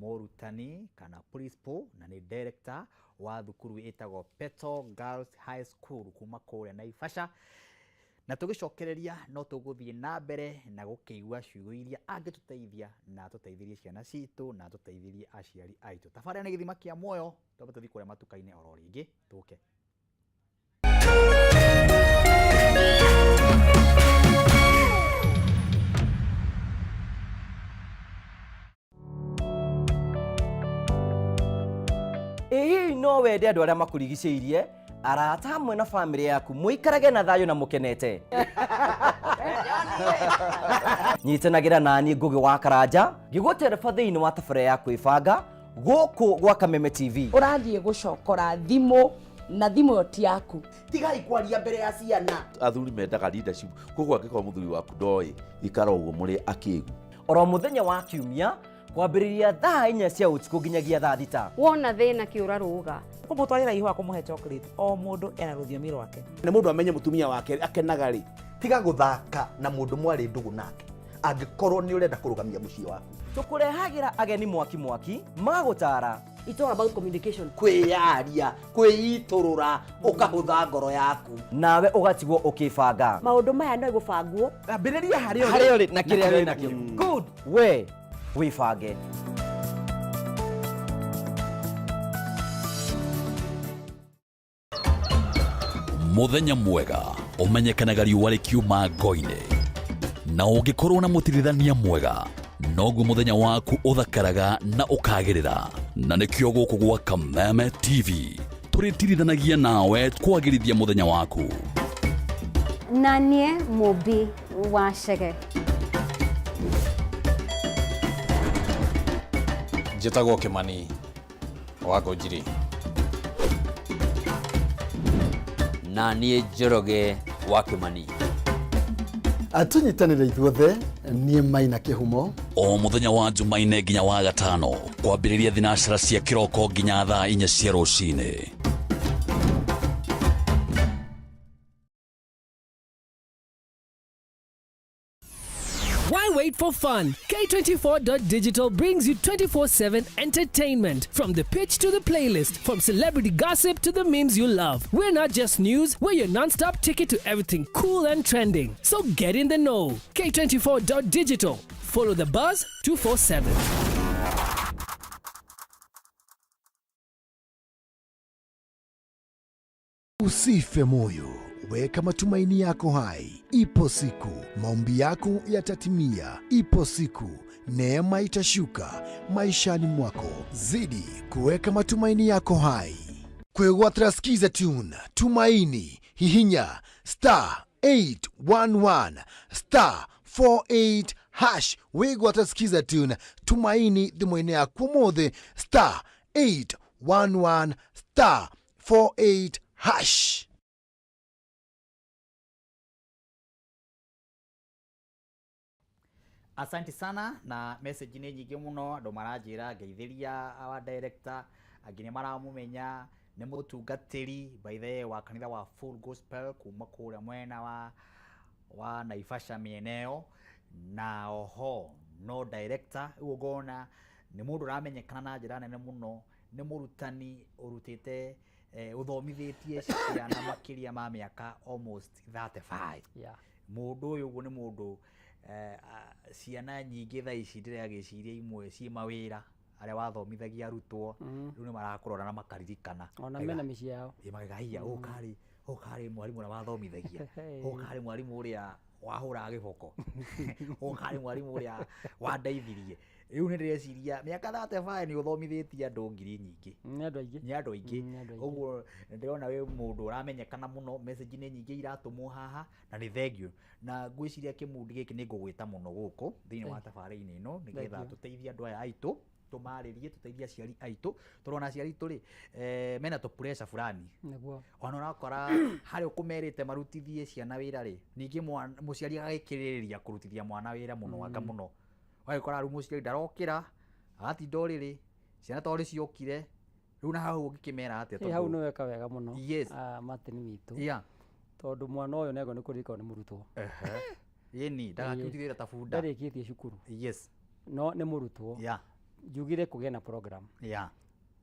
morutani kana principal na ni director wa thukuru itagwo Petro Girls High School kuma kuria Naivasha na tugicokereria no tuguthie na mbere na gukiigua ciugo iria angituteithia na tuteithirie ciana citu na tuteithirie aciari aitu tabarani ni githima kia muoyo twambe tuthi kuria matukaini oro ringi tuke Ĩĩ no wende andũ arĩa makũrigicĩirie arata hamwe na family yaku muikarage na thayo na mukenete nyitanagĩra nani Ngugi wa Karanja ngĩgũtereba thĩinĩ wa tabara ya kwĩbanga gũkũ gwa Kameme TV ũrathiĩ gũcokora thimũ na thimũ yo ti yaku tigai kwaria mbere ya ciana athuri mendaga leadership koguo angĩkorwo mũthuri waku ndoĩ ikara ũguo mũrĩ akĩĩgu oro mũthenya wa kiumia kwambĩrĩria thaa 4 cia ũtukũ nginyagia thaa 6 wona thĩna kĩũra rũga kũmũtwarĩra ihũa kũmũhe chocolate o mũndũ ena rũthiomi rwake nĩ mũndũ amenye mũtumia wake akenaga rĩ tiga gũthaka na mũndũ mwarĩ ndũgũ nake angĩkorwo nĩ ũrenda kũrũgamia mũciĩ waku tũkũrehagĩra ageni mwaki magũtara it's all about communication kwĩyaria kwĩitũrũra ũkahũtha ngoro yaku nawe ũgatigwo ũkĩbanga maũndũ maya no gũbangwo ambĩrĩria harĩa ũrĩ na kĩrĩa wĩ nakĩo good we wibange muthenya mwega umenyekanaga riũa rĩkiuma ngo-inĩ na ũngĩkorwo na mũtirithania mwega noguo muthenya waku ũthakaraga na ũkagĩrĩra na nĩkĩo gũkũ gwa Kameme TV tũrĩtirithanagia nawe kwagĩrithia muthenya waku na niĩ Mũmbi wa Chege njĩtagwo Kĩmani wa Ngũnjiri na niĩ Njoroge wa Kĩmani atunyitanĩra ithuothe niĩ Maina Kĩhumo o muthenya wa Jumaine nginya wa Gatano kwambĩrĩria thinacara cia kĩroko nginya thaa 4 cia rũcinĩ. Why wait for fun? K24.digital brings you 24/7 entertainment. From the pitch to the playlist, from celebrity gossip to the memes you love. We're not just news, we're your non-stop ticket to everything cool and trending. So get in the know. K24.digital. Follow the buzz 247. Usife moyo. Weka matumaini yako hai. Ipo siku maombi yako yatatimia. Ipo siku neema itashuka maishani mwako. Zidi kuweka matumaini yako hai. Kwegwatira skiza tune tumaini hihinya *811 *48# wegwatira skiza tune tumaini thimũ-inĩ yaku mothe *811 *48#. Asante sana na message ni nyingi muno andu maranjira ngeithiria wa director angine maramumenya ni mutungatiri by the wa kanitha wa Full Gospel kuma kuria mwena wa Naivasha mieneo na oho no director ugona ni mundu ramenyekana na njira nene muno ni murutani urutite uthomithitie ciana makiria ma miaka almost 35 mundu uyu ni mundu ciana nyingĩ thaa ici ndĩragĩciria imwe ciĩ mawĩra arĩa wathomithagia arutwo rĩu nĩ marakũrora na makaririkana ona mena mĩciĩ yao magaiya ũkarĩ mwarimũ ũrĩa wathomithagia ũkarĩ mwarimũ ũrĩa wahũra gĩboko ũkarĩ mwarimu ũrĩa wandeithirie rĩu nĩ ndĩreciria mĩaka 35 nĩ ũthomithĩtie andũ ngiri nyingĩ nĩ andũ aingĩ ũguo ndĩrona wĩ mũndũ ũramenyekana mũno message nĩ nyingĩ iratũmwo haha na nĩ thengiũ na ngwĩciria kĩmundi gĩkĩ nĩ ngũgwĩta mũno gũkũ thĩinĩ wa tabarĩra-inĩ ĩno nĩgetha tũteithie andũ aya aitũ tumarĩrie tuteithie aciari aitũ tũrona aciari aitũ rĩ mena tũ pressure fulani ona ũrakora harĩ ũkũmerĩte marutithie ciana wĩra rĩ ningĩ mũciari agagĩkĩrĩrĩria kũrutithia mwana wĩra mũno anga mũno wagĩkora rĩu mũciari ndarokĩra agatinda ũrĩrĩ ciana torĩ ciokire rĩu na hau ũngĩkĩmera atĩa hau nĩ weka wega mũno Martin witũ tondũ mwana ũyũ nego nĩ kũrĩkwo nĩ mũrutwo yeni ndagakĩrutithia wĩra ta bunda ndarĩkĩtie cukuru no nĩ mũrutwo njugire kũgĩa na program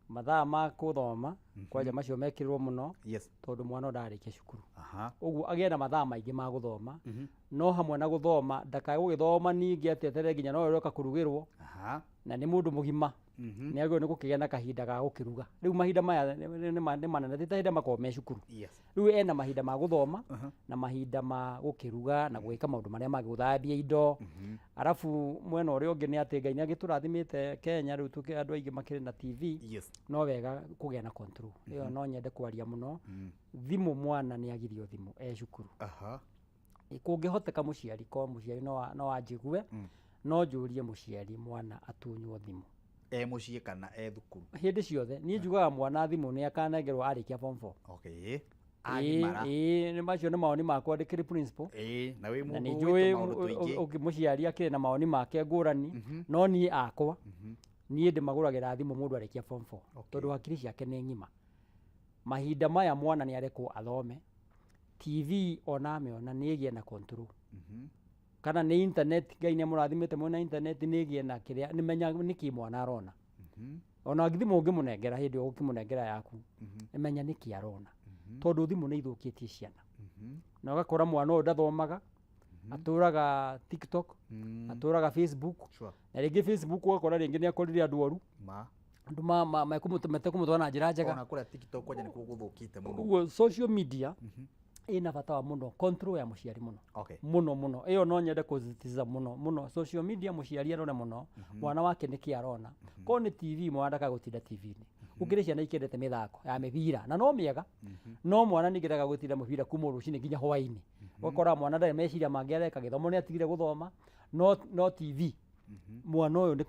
mathaa ma gũthoma kwanja macio mekĩrĩrwo mũno tondũ mwana ndarĩkia cukuru ũguo agĩe na mathaa maingĩ ma gũthoma no hamwe na gũthoma ndakae gũgĩthoma ningĩ atetere nginya no ũroka kũrugĩrwo na nĩ mũndũ mũgima nĩ agĩrĩirwo nĩ gũkĩgĩa na kahinda ga gũkĩruga rĩu mahinda maya nĩ manene ti ta hĩndĩ makoragwo me cukuru rĩu ena mahinda ma gũthoma na mahinda ma gũkĩruga na gwĩka maũndũ marĩa mangĩ gũthambia indo arabu mwena ũrĩa ũngĩ nĩ atĩ Ngai nĩ agĩtũrathimĩte Kenya rĩu andũ aingĩ makĩrĩ na TV no wega kũgĩa na control ĩyo no nyende kwaria mũno thimũ mwana nĩ agirio thimũ cukuru kũngĩhoteka mũciari no anjigue no njũrie mũciari mwana atunywo thimũ mũciĩ kana thukuru hĩndĩ ciothe niĩ njugaga mwana thimũ nĩ akanengerwo arĩkia form 4 nĩ macio nĩ mawoni makwa ndĩkĩrĩ principal na nĩ njũĩ mũciari akĩrĩ na mawoni make ngũrani no niĩ akwa niĩ ndĩmagũragĩra thimũ mũndũ arĩkia form 4 tondũ hakiri ciake nĩ ng'ima mahinda maya mwana nĩ arekwo athome TV ona amĩona nĩ ĩgĩe na control kana nĩ internet Ngai nĩ mũrathimĩte mwena internet nĩ ĩgĩe na kĩrĩa nĩmenya nĩkĩ mwana arona ona thimũ ũngĩmũnengera hĩndĩ ĩyo ũkĩmũnengera yaku menya nĩkĩ arona tondũ thimũ nĩ ithũkĩtie ciana na ũgakora mwana ũyũ ndathomaga atũraga TikTok atũraga Facebook na rĩngĩ Facebook ũgakora rĩngĩ nĩ akorire andũ oru andũ mekũmũtwara na njĩra njega ona kũrĩa TikTok kwanja nĩkuo gũthũkĩte mũno ũguo social media ina bata wa muno control ya mũciari muno muno iyo no nyende kuzitiza muno social media mũciari arone muno mwana wake nĩkĩ arona ko ni TV mwana ndaka gutinda TV-inĩ ukire ciana ikendete mithako ya mĩbira na no mĩega no mwana nĩngedaga gutinda mũbira kuma rũcinĩ nginya hwaĩ-inĩ wakora mwana ndarĩ meciria mangĩ areka gĩthomo nĩ atigire gũthoma no TV mwana ũyũ nĩ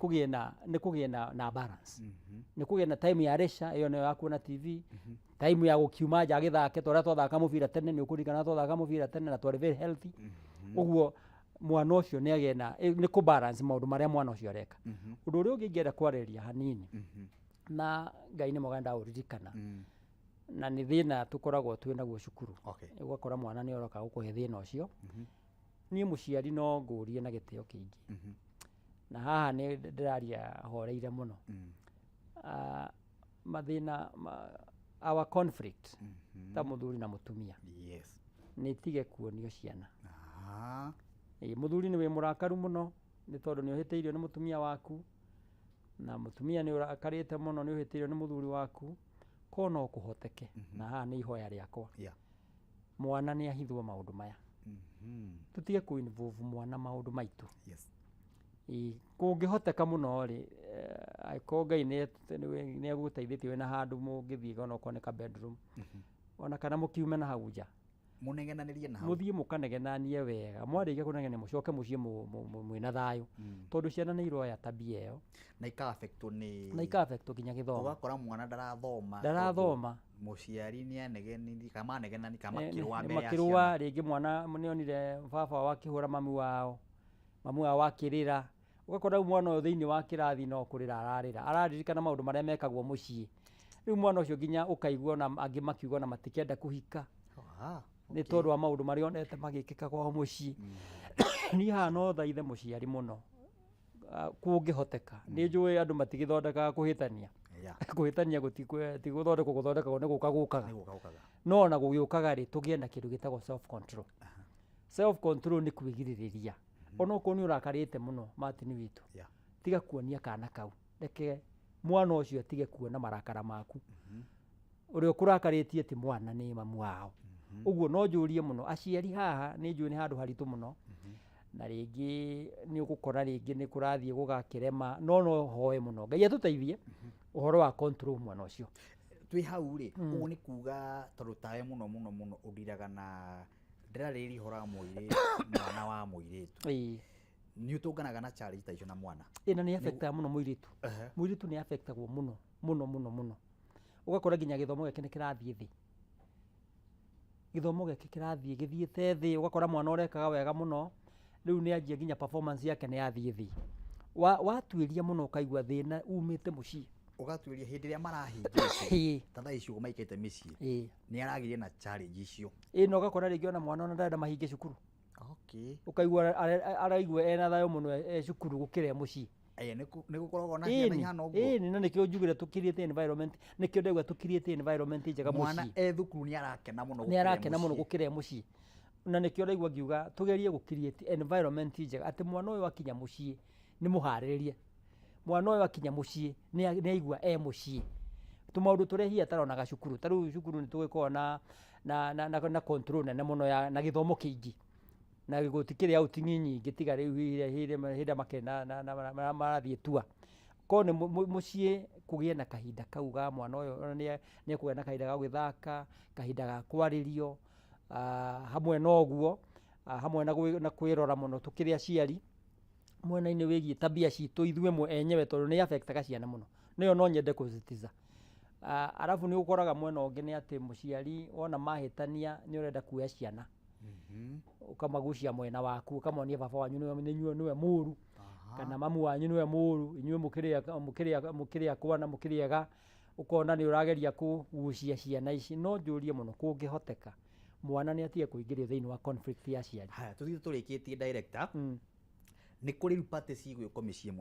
kũgĩa na balance nĩ kũgĩa na time ya leisure iyo nĩyo ya kuona TV time ya gũkiuma nja gĩthake twarĩa twathaka mũbira tene nĩ ũkũririkana twathaka mũbira tene na twarĩ very healthy ũguo mwana ũcio nĩ agĩa na nĩ kũ balance maũndũ marĩa mwana ũcio areka ũndũ ũrĩa ũngĩ ingĩenda kwarĩria hanini na Ngai nĩ mwega ndaũririkana na nĩ thĩna tũkoragwo twĩ naguo cukuru ũgakora mwana nĩ oroka gũkũhe thĩna ũcio niĩ mũciari no ngũrie na gĩtĩo kĩingĩ na haha nĩ ndĩraria horeire mũno mathĩna our conflict ta mũthuri na mũtumia nĩ tige kuonio ciana mũthuri nĩ wĩ mũrakaru mũno nĩ tondũ nĩ ũhĩtĩirio nĩ mũtumia waku na mũtumia nĩ ũrakarĩte mũno nĩ ũhĩtĩirio nĩ mũthuri waku ko no kũhoteke na haha nĩ ihoya rĩakwa mwana nĩ ahithwo maũndũ maya tutige ku involve mwana maũndũ maitũ kũngĩhoteka mũno rĩ ko Ngai nĩ agũteithĩtie wĩna handũ mũngĩthiĩ ona okorwo nĩ ka bedroom ona kana mũkiume na hau nja mũnegenanĩrie na hau mũthiĩ mũkanegenanie wega mwarĩkia kũnegenia mũcoke mũciĩ mwĩna thayũ tondũ ciana nĩ iroya tabia ĩyo na ika-affectwo nginya gĩthomo ũgakora mwana ndarathoma mũciari nĩ anegenirie kama anegenani kama makĩrũa rĩngĩ mwana nĩ onire baba wakĩhũra mami wao wakĩrĩra ũgakora mwana ũyũ thĩinĩ wa kĩrathi no kũrĩra araririkana maũndũ marĩa mekagwo mũciĩ rĩu mwana ũcio nginya ũkaigua na angĩ makiuga na matikenda kũhika nĩ tondũ wa maũndũ marĩa onete magĩkĩka kwao mũciĩ niĩ haha no thaithe mũciari mũno kũngĩhoteka nĩ njũĩ andũ matigĩthondekaga kũhĩtania gũthondekagwo nĩ gũkaga no ona gũgĩũkaga rĩ tũgĩe na kĩndũ gĩtagwo self control nĩ kwĩgirĩrĩria ona ũkorwo nĩ ũrakarĩte mũno Martin witũ tiga kuonia kana kau reke mwana ũcio atige kuona marakara maku ũrĩa ũkũrakarĩtie ti mwana nĩ mamu wao Uguo no njũrie mũno aciari haha nĩ njũĩ nĩ handũ haritũ mũno na rĩngĩ nĩ ũgũkora rĩngĩ nĩ kũrathiĩ gũgakĩrema no hoe mũno Ngai atũteithie ũhoro wa control mwana ũcio twĩ hau rĩ ũguo nĩ kuga tondũ tawe mũno ũndiraga na ndĩra rĩrĩ hora mwana wa mũirĩtu nĩ ũtũnganaga na challenge ta icio na mwana ĩna nĩ affectaga mũno mũirĩtu nĩ affectagwo mũno ũgakora nginya gĩthomo gĩake nĩ kĩrathiĩ thĩ gĩthomo gĩake kĩrathiĩ gĩthiĩte thĩ ũgakora mwana ũrekaga wega mũno rĩu nĩ anjia nginya performance yake nĩ yathiĩ thĩ watuĩria mũno ũkaigua thĩna umĩte mũciĩ ũgatuĩria hĩndĩ ĩrĩa marahingĩte ta thaa icio maikĩte mĩciĩ nĩ aragirie na challenge icio na ũgakora rĩngĩ ona mwana ona ndarenda mahinge cukuru ũkaigua araigua ena thayũ mũno cukuru gũkĩra mũciĩ nĩ gũkoragwo na ciana ihana ũguo na nĩkĩo njugire tũkiriĩte environment nĩkĩo ndauga tũkiriĩte environment njega mũciĩ mwana thukuru nĩ arakena mũno gũkĩra mũciĩ na nĩkĩo ndaigua ngiuga tũgerie gũkiriĩte environment njega atĩ mwana ũyũ akinya mũciĩ nĩ mũharĩrie mwana ũyũ akinya mũciĩ nĩ aigua mũciĩ tũmaũndũ tũrĩa hihi ataronaga cukuru tarĩu cukuru nĩ tũgĩkorwo na control nene mũno na gĩthomo kĩingĩ na gũtikĩrĩ outing nyingĩ tiga rĩu hĩndĩ makena marathiĩ tua ko nĩ mũciĩ kũgĩe na kahinda kau ga mwana ũyũ nĩ ekũgĩa na kahinda ga gwĩthaka kahinda ga kwarĩrio hamwe na ũguo hamwe na kwĩrora mũno tũkĩrĩ aciari mwena-inĩ wĩgiĩ tabia citũ ithuĩ enyewe tondũ nĩ affectaga ciana mũno nĩyo no nyende kũcitiza arabu nĩ ũkoraga mwena ũngĩ nĩ atĩ mũciari wona mahĩtania nĩ ũrenda kuoya ciana ukamagucia mwena waku ukamonia baba wanyu niwe mũru kana mamu wanyu niwe mũru inyuĩ mũkĩrĩa kwana mũkĩrĩega ukona nĩ ũrageria kũgucia ciana ici no njũrie mũno kũngĩhoteka mwana nĩ atige kũingĩrio thĩinĩ wa conflict ya ciari haya tũrĩkĩtie director nĩ kũrĩ party cigwĩkwo mĩciĩ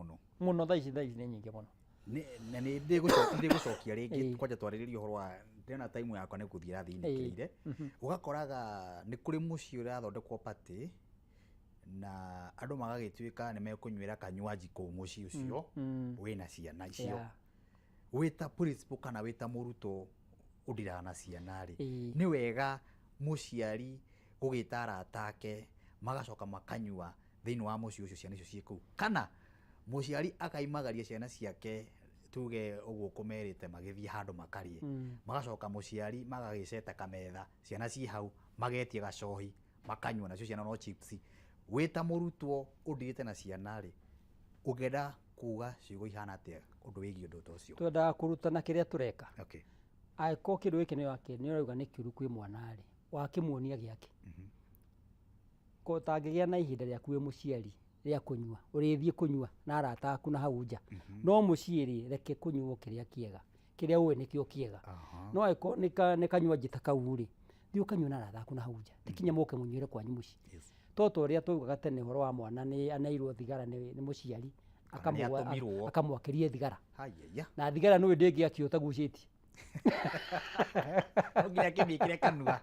mũno thaa ici nĩ nyingĩ mũno na nĩ ndĩgũcokia rĩngĩ kwanja twarĩrĩrie ũhoro wa ndĩna time yakwa nĩ gũthiĩ rathiinĩkĩire ũgakoraga nĩ kũrĩ mũciĩ ũrathondekwo party na andũ magagĩtuĩka nĩ mekũnyuĩra kanywaji kũu mũciĩ ũcio wĩna ciana icio wĩta principal kana wĩta mũrutwo ũndiraga na ciana rĩ nĩ wega mũciari gũgĩta arata ake magacoka makanyua thĩinĩ wa mũciĩ ũcio ciana icio ciĩ kũu kana mũciari akaimagaria ciana ciake tuge ũguo kũmerĩte magĩthiĩ handũ makarĩe magacoka mũciari magagĩceta kametha ciana ciĩ hau magetie gacohi makanyua nacio ciana no chips wĩta mũrutwo ũndirĩte na ciana rĩ ũngĩenda kuga ciugo ihana atĩa ũndũ wĩgiĩ ũndũ ũcio twendaga kũrutana kĩrĩa tũreka angĩkorwo kĩndũ gĩkĩ nĩ ũrauga nĩ kĩũru kwĩ mwana rĩ wakĩmuonia gĩake ko tangĩgĩa na ihinda rĩaku wĩ mũciari rĩa kũnyua ũrĩthiĩ kũnyua na arata aku na hau nja no mũciĩ rĩ reke kũnyuo kĩrĩa kĩega kĩrĩa ũĩ nĩkĩo kĩega no angĩkorwo nĩ kanyua njĩta kau rĩ thiĩ ũkanyua na arata aku na hau nja tikinya mũke mũnyuĩre kwanyu mũciĩ toto ũrĩa twaugaga tene ũhoro wa mwana nĩ aneirwo thigara nĩ mũciari akamwakĩrie thigara na thigara nĩ ndĩngĩakio ũtagucĩtie nginya kĩmĩkĩre kanua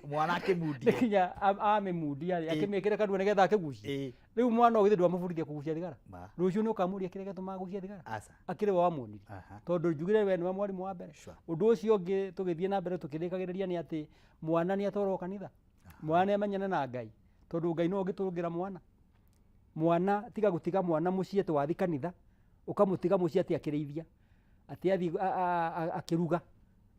mwana akĩmundia nginya amĩmundia akĩmĩkĩre kanua nĩgetha akĩgucie rĩu mwana ũgĩthĩ ndwamũbundithia kũgucia thigara rũciũ nĩ ũkamũria kĩrĩa gĩtũmaga gucia thigara akĩrĩ we wamuonirie tondũ njugire we nĩwe mwarimũ wa mbere ũndũ ũcio ũngĩ tũgĩthiĩ na mbere tũkĩrĩkagĩrĩria nĩ atĩ mwana nĩ atwarwo kanitha mwana amenyane na Ngai tondũ Ngai no ũngĩtũrũngĩra mwana tiga gũtiga mwana mũciĩ atĩ wathi kanitha ũkamũtiga mũciĩ atĩ akĩrĩithia atĩ athi akĩruga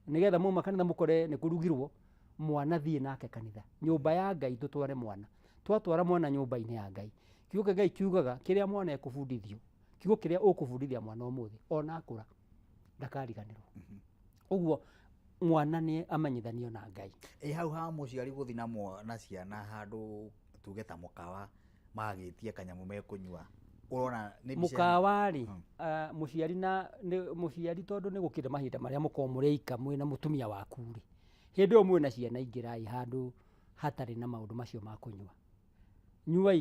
nĩgetha muma kanitha mũkore nĩ kũrugirwo mwana thiĩ nake kanitha nyũmba ya Ngai tũtware mwana twatwara mwana nyũmba-inĩ ya Ngai kiugo kĩa Ngai kiugaga kĩrĩa mwana ekũbundithio kiugo kĩrĩa ũkũbundithia mwana ũmũthĩ ona akũra ndakariganĩrwo ũguo mwana nĩ amenyithanio na Ngai hau ha mũciari gũthi na ciana handũ tuge ta mũkawa magagĩtia kanyamũ mekũnyua urona nĩ mũkawa rĩ mũciari tondũ nĩ gũkĩrĩ mahinda marĩa mũkoragwo mũrĩ aika mwĩna mũtumia waku rĩ hĩndĩ ĩyo mwĩna ciana ingĩrai handũ hatarĩ na maũndũ macio ma kũnyua nyua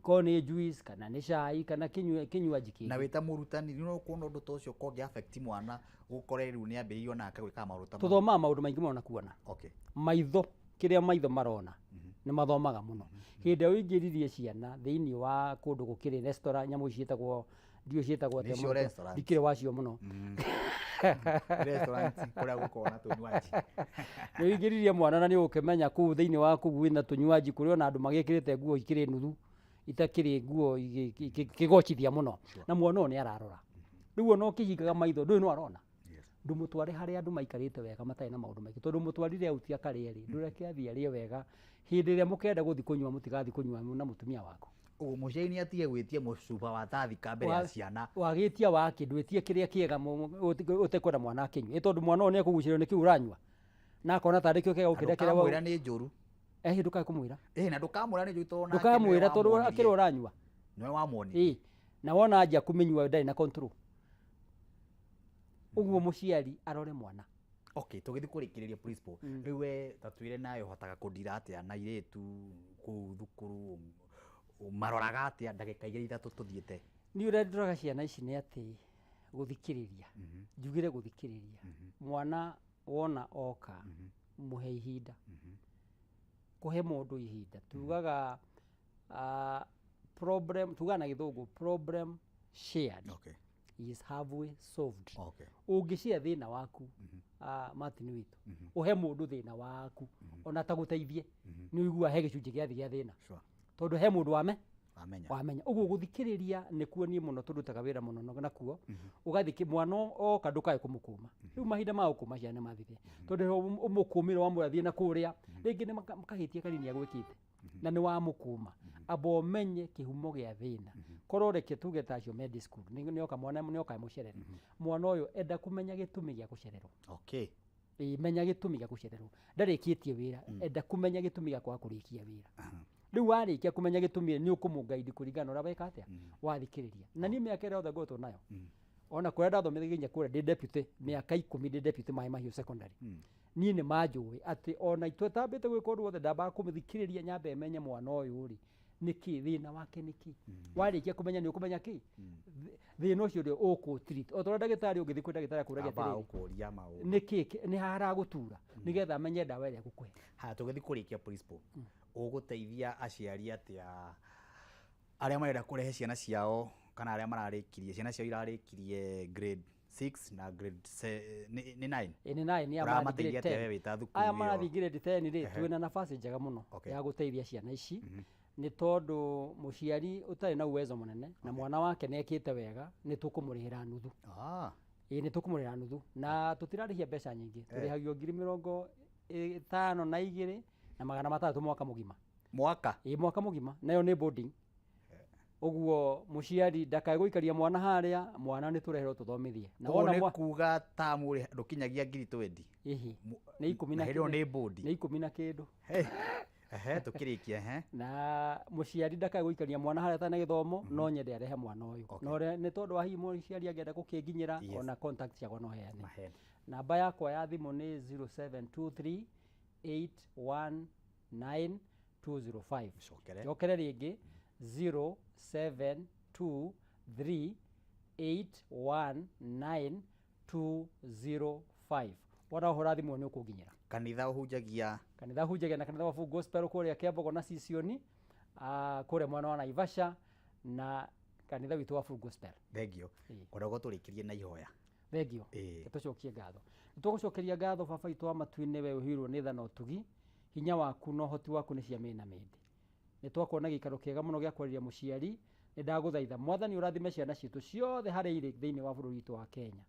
ko nĩ juice kana nĩ cai kana kinywaji kĩngĩ na wĩta mũrutani no kuona ũndũ ta ũcio kũngĩ affect mwana gũkore rĩu nĩ ambĩrĩirio nake gwĩka maũndũ ta tũthomaga maũndũ maingĩ mũno na kuona maitho kĩrĩa maitho marona nĩ mathomaga mũno hĩndĩ ĩyo ingĩririe ciana thĩinĩ wa kũndũ gũkĩrĩ restaurant nyamũ ciĩtagwo ndio cietagwo atia Nĩcio restaurant. ndikire wacio muno Restaurant kuria gukona tunywaji nĩ ingĩririe mwana na nĩ ũkĩmenya kũu thĩinĩ wa kũu wĩna tũnywaji kũrĩ ona andũ magĩkĩrĩte nguo ikĩrĩ nuthu itakĩrĩ nguo kĩgocithia mũno na mwana ũyũ nĩ ararora rĩu ona ũkĩhingaga maitho ndũĩ no arona ndũmũtware harĩa andũ maikarĩte wega matarĩ na maũndũ maingĩ tondũ mũtwarire auti akarĩe rĩ ndũreke athiĩ arĩe wega hĩndĩ ĩrĩa mũkenda gũthiĩ kũnyua mũtigathiĩ kũnyua na mũtumia waku ũguo mũciari nĩ atige gwĩtia mũcuba wa tathika mbere ya ciana wagĩtia wake ndwĩtie kĩrĩa kĩega ũtekwenda mwana akĩnyue tondũ mwana ũyũ nĩ ekũgucĩrĩrio nĩ kĩu ũranyua na akona tarĩ kĩo kĩega gũkĩrĩa kĩrĩa ndũkamwĩra nĩ njũru ndũkae kũmwĩra na ndũkamwĩra nĩ njũru tondũ ndũkamwĩra tondũ akĩrĩa ũranyua nĩwe wamuonia na wona anja kũmĩnyua ndarĩ na control ũguo mũciari arore mwana tũgĩthiĩ kũrĩkĩrĩria principal rĩu we tatwĩre nayo hotaga kũndira atĩa na irĩtu kũu thukuru maroraga atĩa ndagĩka igĩrĩ ithatũ tũthiĩte niĩ ũrĩa ndĩroraga ciana ici nĩ atĩ gũthikĩrĩria njugire gũthikĩrĩria mwana wona oka mũhe ihinda kũhe mũndũ ihinda tugaga problem tugaga na gĩthũngũ problem shared is halfway solved ũngĩcia thĩna waku Martin witũ ũhe mũndũ thĩna waku ona ta gũteithie nĩ ũigua he gĩcunjĩ gĩa thĩna tondũ he mũndũ wamenya ũguo gũthikĩrĩria nĩ kuonie mũno tũrutaga wĩra mũno nakuo ũgathikĩ mwana oka ndũkae kũmũkũma rĩu mahinda ma gũkũma ciana nĩ mathithia tondũ ũmũkũmĩre wamũrathiĩ na kũrĩa rĩngĩ nĩ makahĩtia kanini agwĩkĩte na nĩ wamũkũma amba ũmenye kĩhumo gĩa thĩna korwo reke tuge ta acio med school nĩoka mwana nĩoka mũcerere mwana ũyũ enda kũmenya gĩtũmi gĩa gũcererwo menya gĩtũmi gĩa gũcererwo ndarĩkĩtie wĩra enda kũmenya gĩtũmi gĩa kwaga kũrĩkia wĩra rĩu warĩkia kũmenya gĩtũmi nĩ ũkũmũgaidi kũringana ũrĩa weka atĩa wathikĩrĩria na niĩ mĩaka ĩrĩa yothe ngotwo nayo ona kũrĩa ndathomithagia nginya kũrĩa ndĩ deputy mĩaka 10 ndĩ deputy Maĩ Mahiũ secondary niĩ nĩ manjũĩ atĩ ona itwetambĩte gwĩka ũndũ wothe ndambaga kũmũthikĩrĩria nyambe menye mwana ũyũ rĩ nĩkĩ thĩna wake nĩkĩ warĩkia kũmenya nĩ ũkũmenya kĩ thĩna ũcio rĩ ũkũ-treat o tondũ ndagĩtarĩ ũngĩthiĩ kwĩ ndagĩtarĩ akũragia atĩrĩrĩ nĩkĩ nĩ haragũtura nĩgetha amenye ndawa ĩrĩa agũkũhe tũgĩthiĩ kũrĩkia principal ũgũteithia aciari atĩa arĩa marenda kũrehe ciana ciao kana arĩa mararĩkirie ciana ciao irarĩkirie grade 6 na grade 9 nĩ 9 ũramateithia atĩa we wĩta thukuru aya marathiĩ grade 10 rĩ twĩna nafasi njega mũno ya gũteithia ciana ici nĩ tondũ mũciari ũtarĩ na uwezo mũnene na mwana wake nĩekĩte wega nĩ tũkũmũrĩhĩra nuthu nĩ tũkũmũrĩhĩra nuthu na tũtirarĩhia mbeca nyingĩ tũrĩhagio 52,000 na 300 mwaka mũgima mwaka mũgima nayo nĩ boarding ũguo mũciari ndakae gũikaria mwana harĩa mwana nĩ tũreherwo tũthomithie na wona nĩ kuga tamu ndũkinyagia 20 nĩ 10 na kĩndũ nĩ boarding nĩ 10 na kĩndũ tũkĩrĩkia na mũciari ndakae gũikaria mwana harĩa tana gĩthomo no nyende arehe mwana ũyũ no nĩ tondũ wa hihi mũciari angĩenda gũkĩnginyĩra ona contact ciakwa no heane namba yakwa ya thimũ nĩ 0723 819 205 yokere rĩngĩ 0723819205 wona ũhũra thimũ nĩ ũkũnginyĩra kanitha ũhunjagia na kanitha wa Full Gospel kũrĩa Kĩambogo na Sisioni kũrĩa mwena wa Naivasha na kanitha witũ wa Full Gospel thengio koragwo tũrĩkĩrie na ihoya thengio tũcokie ngatho nĩtũgũcokeria ngatho baba witũ wa matu-inĩ we ũhirwo nĩ tha na ũtugi hinya waku na ũhoti waku nĩ cia mĩna mĩndĩ nĩ twakuona gĩikaro kĩega mũno gĩa kwarĩria mũciari nĩ ndagũthaitha mwathani ũrathime ciana citũ ciothe harĩa irĩ thĩinĩ wa bũrũri witũ wa Kenya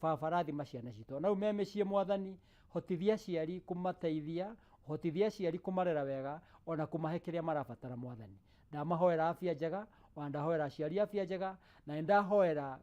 baba rathima ciana citũ na ume mĩciĩ mwathani hotithia ciari kũmateithia hotithia ciari kũmarera wega ona kũmahe kĩrĩa marabatara mwathani ndamahoera afya njega ona ndahoera ciari afya njega na ndahoera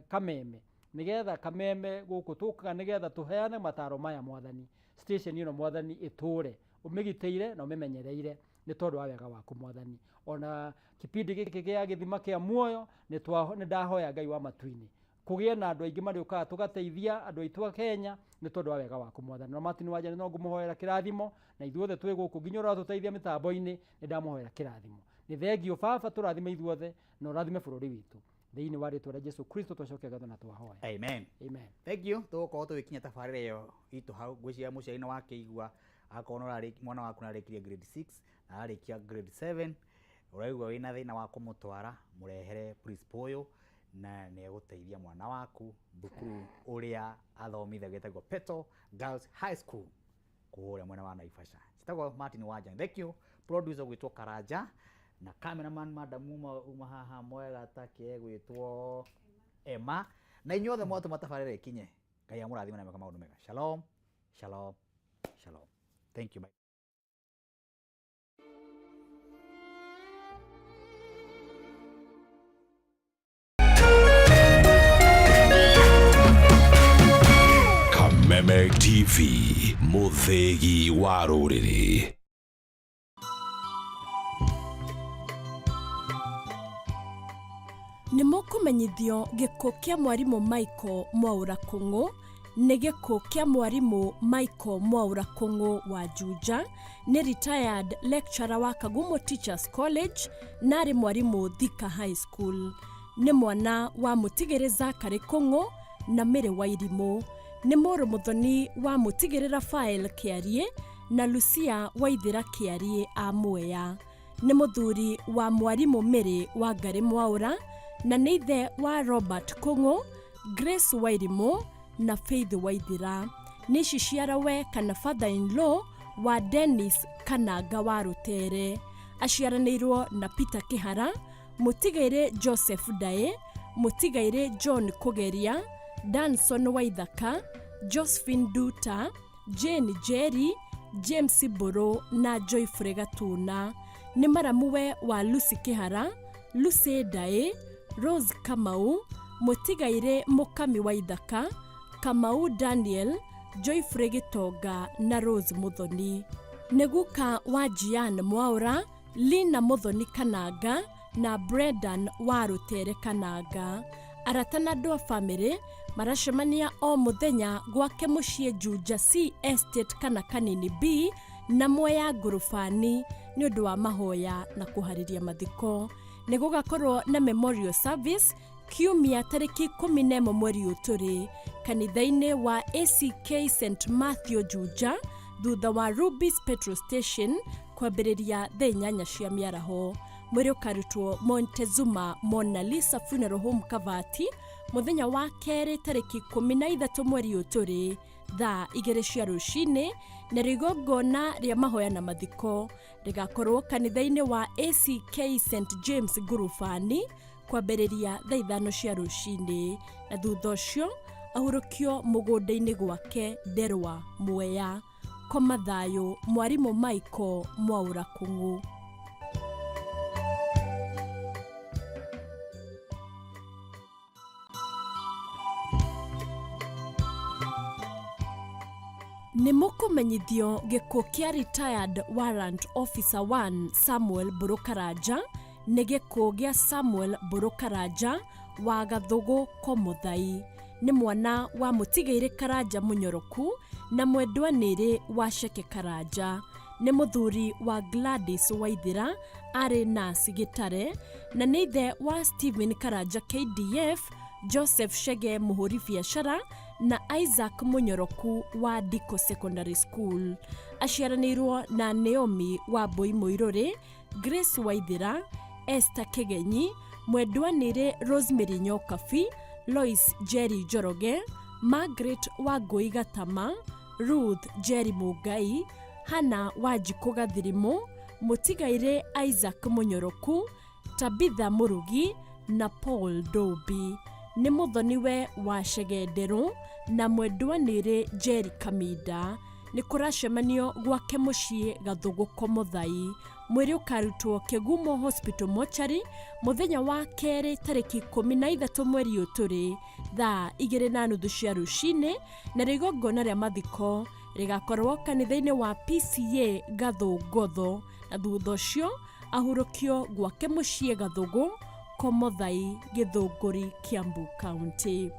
kameme nigetha kameme gũkũ tũkaga nigetha tũheane mataro maya mwathani station ĩno mwathani ĩtũre ũmĩgitĩire na ũmĩmenyereire nĩ tondũ wa wega waku mwathani ona kipindi gĩkĩ gĩa gĩthima kĩa muoyo nĩ ndahoya Ngai wa matu-inĩ kũgĩe na andũ aingĩ marĩũkaga tũgateithia andũ aitũ a Kenya nĩ tondũ wa wega waku mwathani na Martin Wanjara no ngũmũhoera kĩrathimo na ithuothe twĩ gũkũ nginya ũratũteithia mĩtambo-inĩ nĩ ndamũhoera kĩrathimo nĩ thengio baba tũrathime ithuothe na ũrathime bũrũri witũ thĩinĩ wa rĩtwa rĩa Jesũ Kristo twacokia ngatho na twahoya amen thank you tũgũkorwo tũgĩkinya tabarĩra ĩyo itũ hau ngwĩciria mũciari nĩ wakĩigua akorwo mwana waku narĩkirie grade 6 na arĩkia grade 7 ũraigua wĩna thĩna wa kũmũtwara mũrehere principal ũyũ na nä egåteithia mwana waku thukuru uria athomithagio getagwo Peto Girls High School kuria mwena wa Naivasha. Citagwo Martin Wanja. Thank you producer gwitwo Karanja na cameraman madam uma haha mwega take gwitwo Emma na inyuothe mwatu matabarire kinye Ngai amurathime na meka maundu mega. Shalom shalom shalom. Thank you. Bye. Kameme TV, muthegi wa ruriri. Nimukumenyithio gikuo kia mwarimu Michael Mwaura Kung'u ni gikuo kia mwarimu Michael Mwaura Kung'u wa Juja, ni retired lecturer wa Kagumo Teachers College na ari mwarimu Thika High School. Ni mwana wa Mutigiriza Kari Kung'u na Mary Wairimu. Ni Moro Muthoni wa Mutigirira File Kiarie na Lucia Waithira Kiarie a Mwea. Ni muthuri wa mwarimu Mary wa Ngari Mwaura na nĩ ithe wa Robert Kung'u, Grace Wairimu na Faith Waithira. Nĩ ciciarawe kana father-in-law wa Dennis Kananga wa Rutere. Aciaranĩirwo na Peter Kihara, Mutigaire Joseph Dae, Mutigaire John Kugeria, Danson Waithaka, Josephine Duta, Jane Jerry, James Boro na Joyfrey Gatuna. Nĩ maramuwe wa Lucy Kihara, Lucy Dae, Rose Kamau, Mutigaire Mukami Waithaka, Kamau Daniel, Joyfrey Gitonga na Rose Muthoni. Neguka wa Jian Mwaura, Lina Muthoni Kananga na Brendan wa Rutere Kananga. Aratana andũ a family maracemania o muthenya gwake muciĩ Juja C Estate kana Kanini B na Mwea Ngurubani nĩ ũndũ wa mahoya na kũharĩria mathiko. Nĩ gũgakorwo na memorial service kiumia tarĩki 11 mweri ũtũrĩ kanitha-inĩ wa ACK St Matthew Juja thutha wa Rubis Petrol Station kwambĩrĩria thaa 8 cia mĩaraho. Mwĩrĩ ũkarutwo Montezuma Mona Lisa Funeral Home Kavati muthenya wa kerĩ tarĩki 13 mweri ũtũrĩ thaa 2 cia rũcinĩ na rigongona rĩa mahoya na mathiko rigakorwo kanitha-inĩ wa ACK St James Ngurubani kwambĩrĩria thaa 5 cia rũcinĩ na thutha ũcio ahurũkio mũgũnda-inĩ gwake Nderwa Mwea. Koma thayũ mwarimu Michael Mwaura Kung'u. Nimukumenyithio gikuo kia retired warrant officer 1 Samuel Burukaraja ni gikuo gia Samuel Burukaraja wa Gathugu Komuthai. Ni mwana wa Mutigaire Karaja Munyoroku na mwendwanĩrĩ wa Sheke Karaja. Ni muthuri wa Gladys Waithira ari nasi Gitare na nĩ ithe wa Stephen Karaja KDF, Joseph Shege muhuri biashara na Isaac Munyoroku wa Diko Secondary School. Aciaranĩirwo na Naomi wa Mbui Muiruri, Grace Waithira, Esther Kegenyi, mwendwanĩrĩ Rosemary Nyokabi, Lois Jerry Joroge, Margaret Wangui Gatama, Ruth Jerry Mugai, Hannah Wanjiku Gathirimu, Mutigaire Isaac Munyoroku, Tabitha Murugi na Paul Dobi. Ni muthoniwe wa Shegenderu na mwendwanĩrĩ Jerry Kamida. Ni kũracemanio gwake muciĩ Gathugu Komuthai. Mwĩrĩ ũkarutwo Kegumo Hospital Mortuary muthenya wa kerĩ tarĩki 13 mweri ũtũrĩ thaa 2:30 cia rũcinĩ na rigongona rĩa mathiko rigakorwo kanitha-inĩ wa PCA Gathũngũtho na thutha ũcio ahurũkio gwake muciĩ Gathugu Komuthai Gĩthũngũri Kiambu County.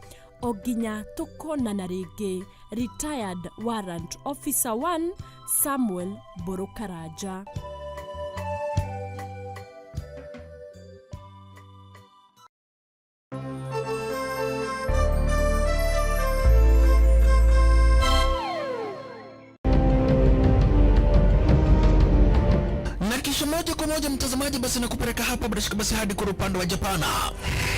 O nginya tũkonana rĩngĩ, retired warrant officer 1 Samuel Burukaraja. Moja kwa moja mtazamaji, basi nakupeleka hapa basi hadi kwa upande wa Japana.